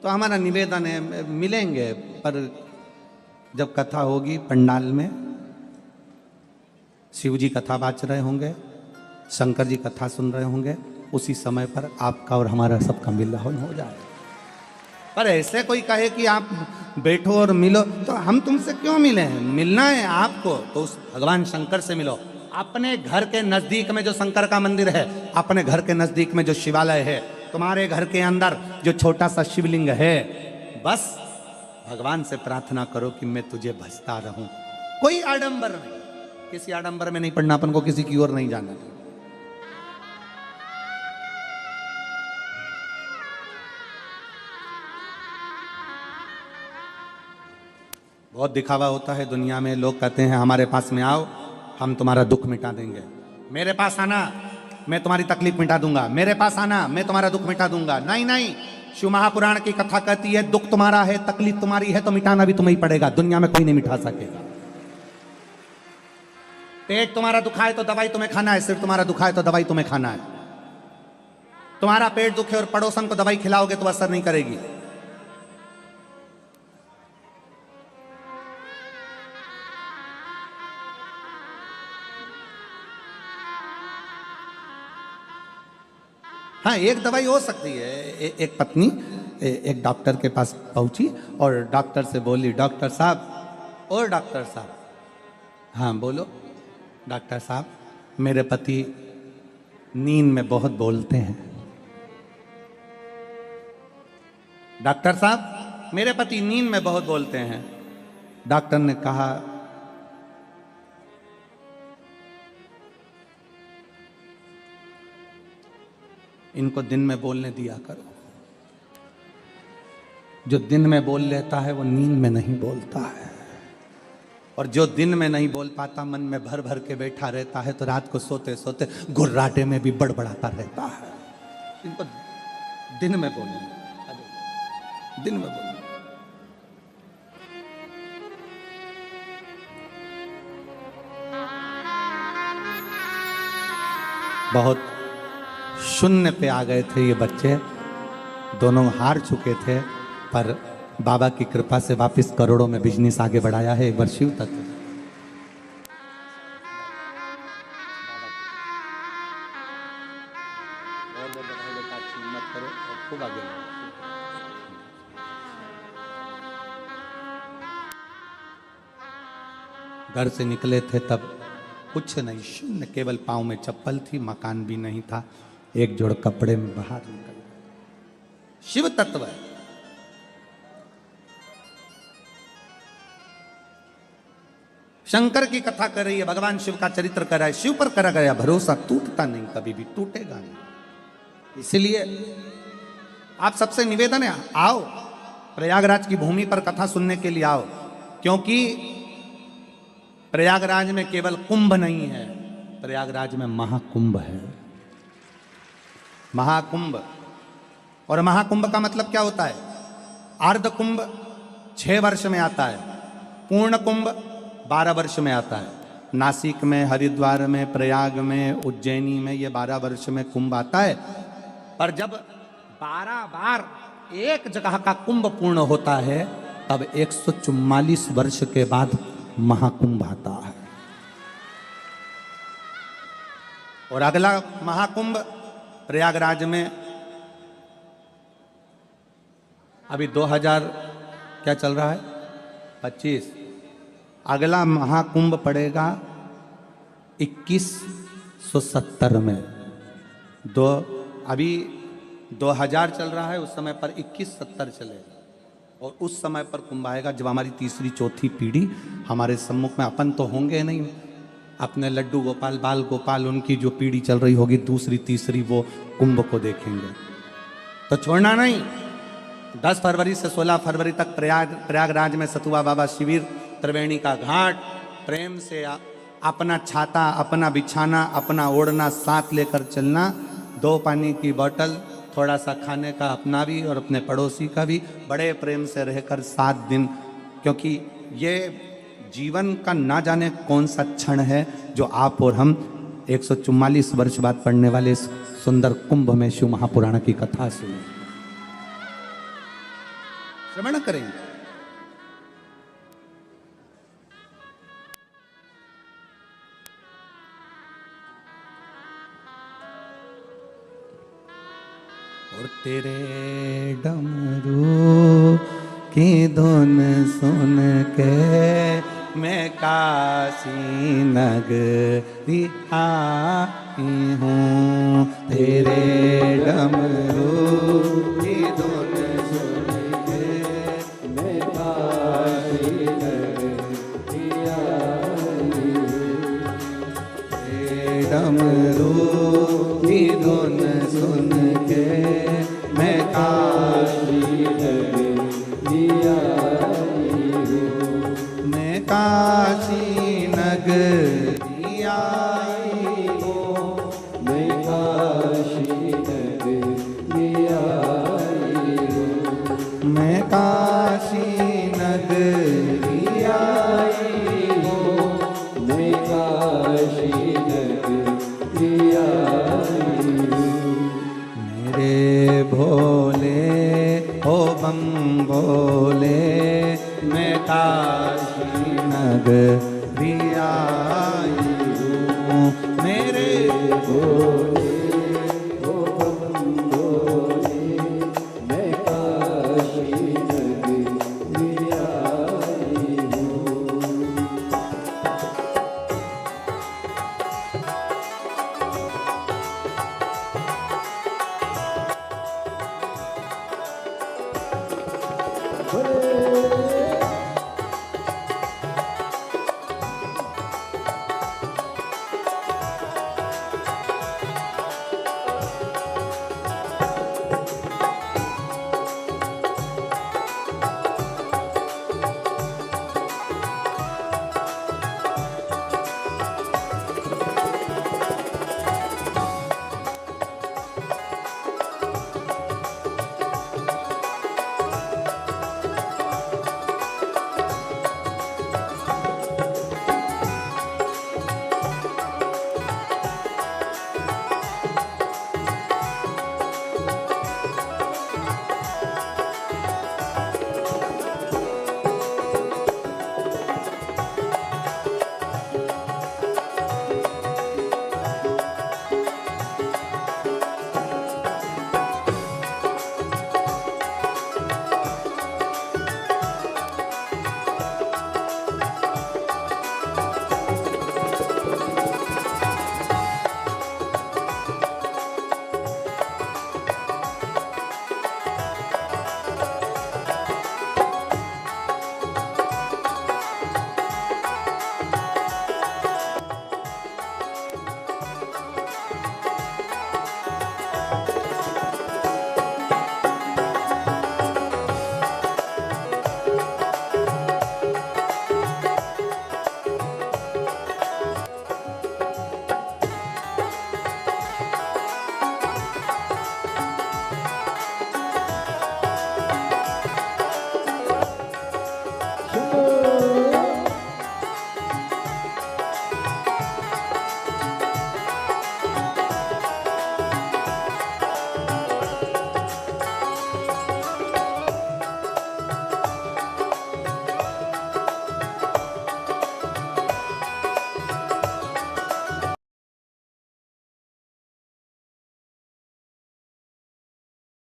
तो हमारा निवेदन है, मिलेंगे, पर जब कथा होगी पंडाल में, शिव जी कथा बाच रहे होंगे, शंकर जी कथा सुन रहे होंगे, उसी समय पर आपका और हमारा सबका मिलन हो जाए। पर ऐसे कोई कहे कि आप बैठो और मिलो, तो हम तुमसे क्यों मिले हैं? मिलना है आपको तो उस भगवान शंकर से मिलो। अपने घर के नजदीक में जो शंकर का मंदिर है, अपने घर के नजदीक में जो शिवालय है, तुम्हारे घर के अंदर जो छोटा सा शिवलिंग है, बस भगवान से प्रार्थना करो कि मैं तुझे भजता रहूं। कोई आडंबर नहीं, किसी आडंबर में नहीं पड़ना, अपन को किसी की ओर नहीं जाना। बहुत दिखावा होता है दुनिया में। लोग कहते हैं हमारे पास में आओ, हम तुम्हारा दुख मिटा देंगे। मेरे पास आना, मैं तुम्हारी तकलीफ मिटा दूंगा। मेरे पास आना, मैं तुम्हारा दुख मिटा दूंगा। नहीं नहीं, शिव महापुराण की कथा कहती है दुख तुम्हारा है, तकलीफ तुम्हारी है, तो मिटाना भी तुम्हें ही पड़ेगा। दुनिया में कोई नहीं मिटा सकेगा। पेट तुम्हारा दुखाए तो दवाई तुम्हें खाना है, सिर तुम्हारा दुखाए तो दवाई तुम्हें खाना है। तुम्हारा पेट दुखे और पड़ोसन को दवाई खिलाओगे तो असर नहीं करेगी। हाँ, एक दवाई हो सकती है। एक पत्नी एक डॉक्टर के पास पहुंची और डॉक्टर से बोली, डॉक्टर साहब, और डॉक्टर साहब, हाँ बोलो। डॉक्टर साहब, मेरे पति नींद में बहुत बोलते हैं। डॉक्टर साहब, मेरे पति नींद में बहुत बोलते हैं। डॉक्टर ने कहा, इनको दिन में बोलने दिया करो। जो दिन में बोल लेता है वो नींद में नहीं बोलता है, और जो दिन में नहीं बोल पाता, मन में भर भर के बैठा रहता है, तो रात को सोते सोते गुर्राटे में भी बड़बड़ाता रहता है। इनको दिन में बोलना, दिन में बोलना। बहुत शून्य पे आ गए थे ये बच्चे, दोनों हार चुके थे, पर बाबा की कृपा से वापस करोड़ों में बिजनेस आगे बढ़ाया है। एक बार शिव तत्व। घर से निकले थे तब कुछ नहीं, शून्य, केवल पांव में चप्पल थी, मकान भी नहीं था, एक जोड़ कपड़े में बाहर निकल गए। शिव तत्व है। शंकर की कथा कर रही है, भगवान शिव का चरित्र कर रहा है, शिव पर करा गया भरोसा टूटता नहीं, कभी भी टूटेगा नहीं। इसलिए आप सबसे निवेदन है, आओ प्रयागराज की भूमि पर कथा सुनने के लिए आओ, क्योंकि प्रयागराज में केवल कुंभ नहीं है, प्रयागराज में महाकुंभ है। महाकुंभ, और महाकुंभ का मतलब क्या होता है? अर्ध कुंभ 6 वर्ष में आता है, पूर्ण कुंभ 12 वर्ष में आता है। नासिक में, हरिद्वार में, प्रयाग में, उज्जैनी में ये 12 वर्ष में कुंभ आता है। पर जब 12 बार एक जगह का कुंभ पूर्ण होता है, तब 144 वर्ष के बाद महाकुंभ आता है। और अगला महाकुंभ प्रयागराज में अभी 2000 क्या चल रहा है 25, अगला महाकुंभ पड़ेगा 2170 में। अभी 2000 चल रहा है, उस समय पर 2170 चलेगा, और उस समय पर कुंभ आएगा जब हमारी तीसरी चौथी पीढ़ी हमारे सम्मुख में, अपन तो होंगे नहीं, अपने लड्डू गोपाल, बाल गोपाल, उनकी जो पीढ़ी चल रही होगी दूसरी तीसरी, वो कुंभ को देखेंगे। तो छोड़ना नहीं। 10 फरवरी से 16 फरवरी तक प्रयागराज में सतुआ बाबा शिविर, त्रिवेणी का घाट, प्रेम से अपना छाता, अपना बिछाना, अपना ओढ़ना साथ लेकर चलना, 2 पानी की बोतल, थोड़ा सा खाने का अपना भी और अपने पड़ोसी का भी, बड़े प्रेम से रहकर 7 दिन, क्योंकि ये जीवन का ना जाने कौन सा क्षण है जो आप और हम 144 वर्ष बाद पढ़ने वाले इस सुंदर कुंभ में शिव महापुराण की कथा सुने, श्रवण करेंगे। और तेरे डमरू की धुन सुन के मैं काशी नगरी आई हूँ, तेरे डमरू की धुन सुन के मैं काशी नगरी आई हूँ, तेरे डमरू की धुन सुन के मैं काशी नगरी आई हूँ, मैं काशी नगरी आई हूँ, मैं काशी नगरी आई हूँ, मैं काशी नगरी आई हूँ, मैं काशी नगरी आई हूँ। मेरे भोले हो बम भोले, मैं काशी नगरी आई हूँ, मेरे भोले हो बम भोले, मैं काशी नगरी आई हूँ। Hey!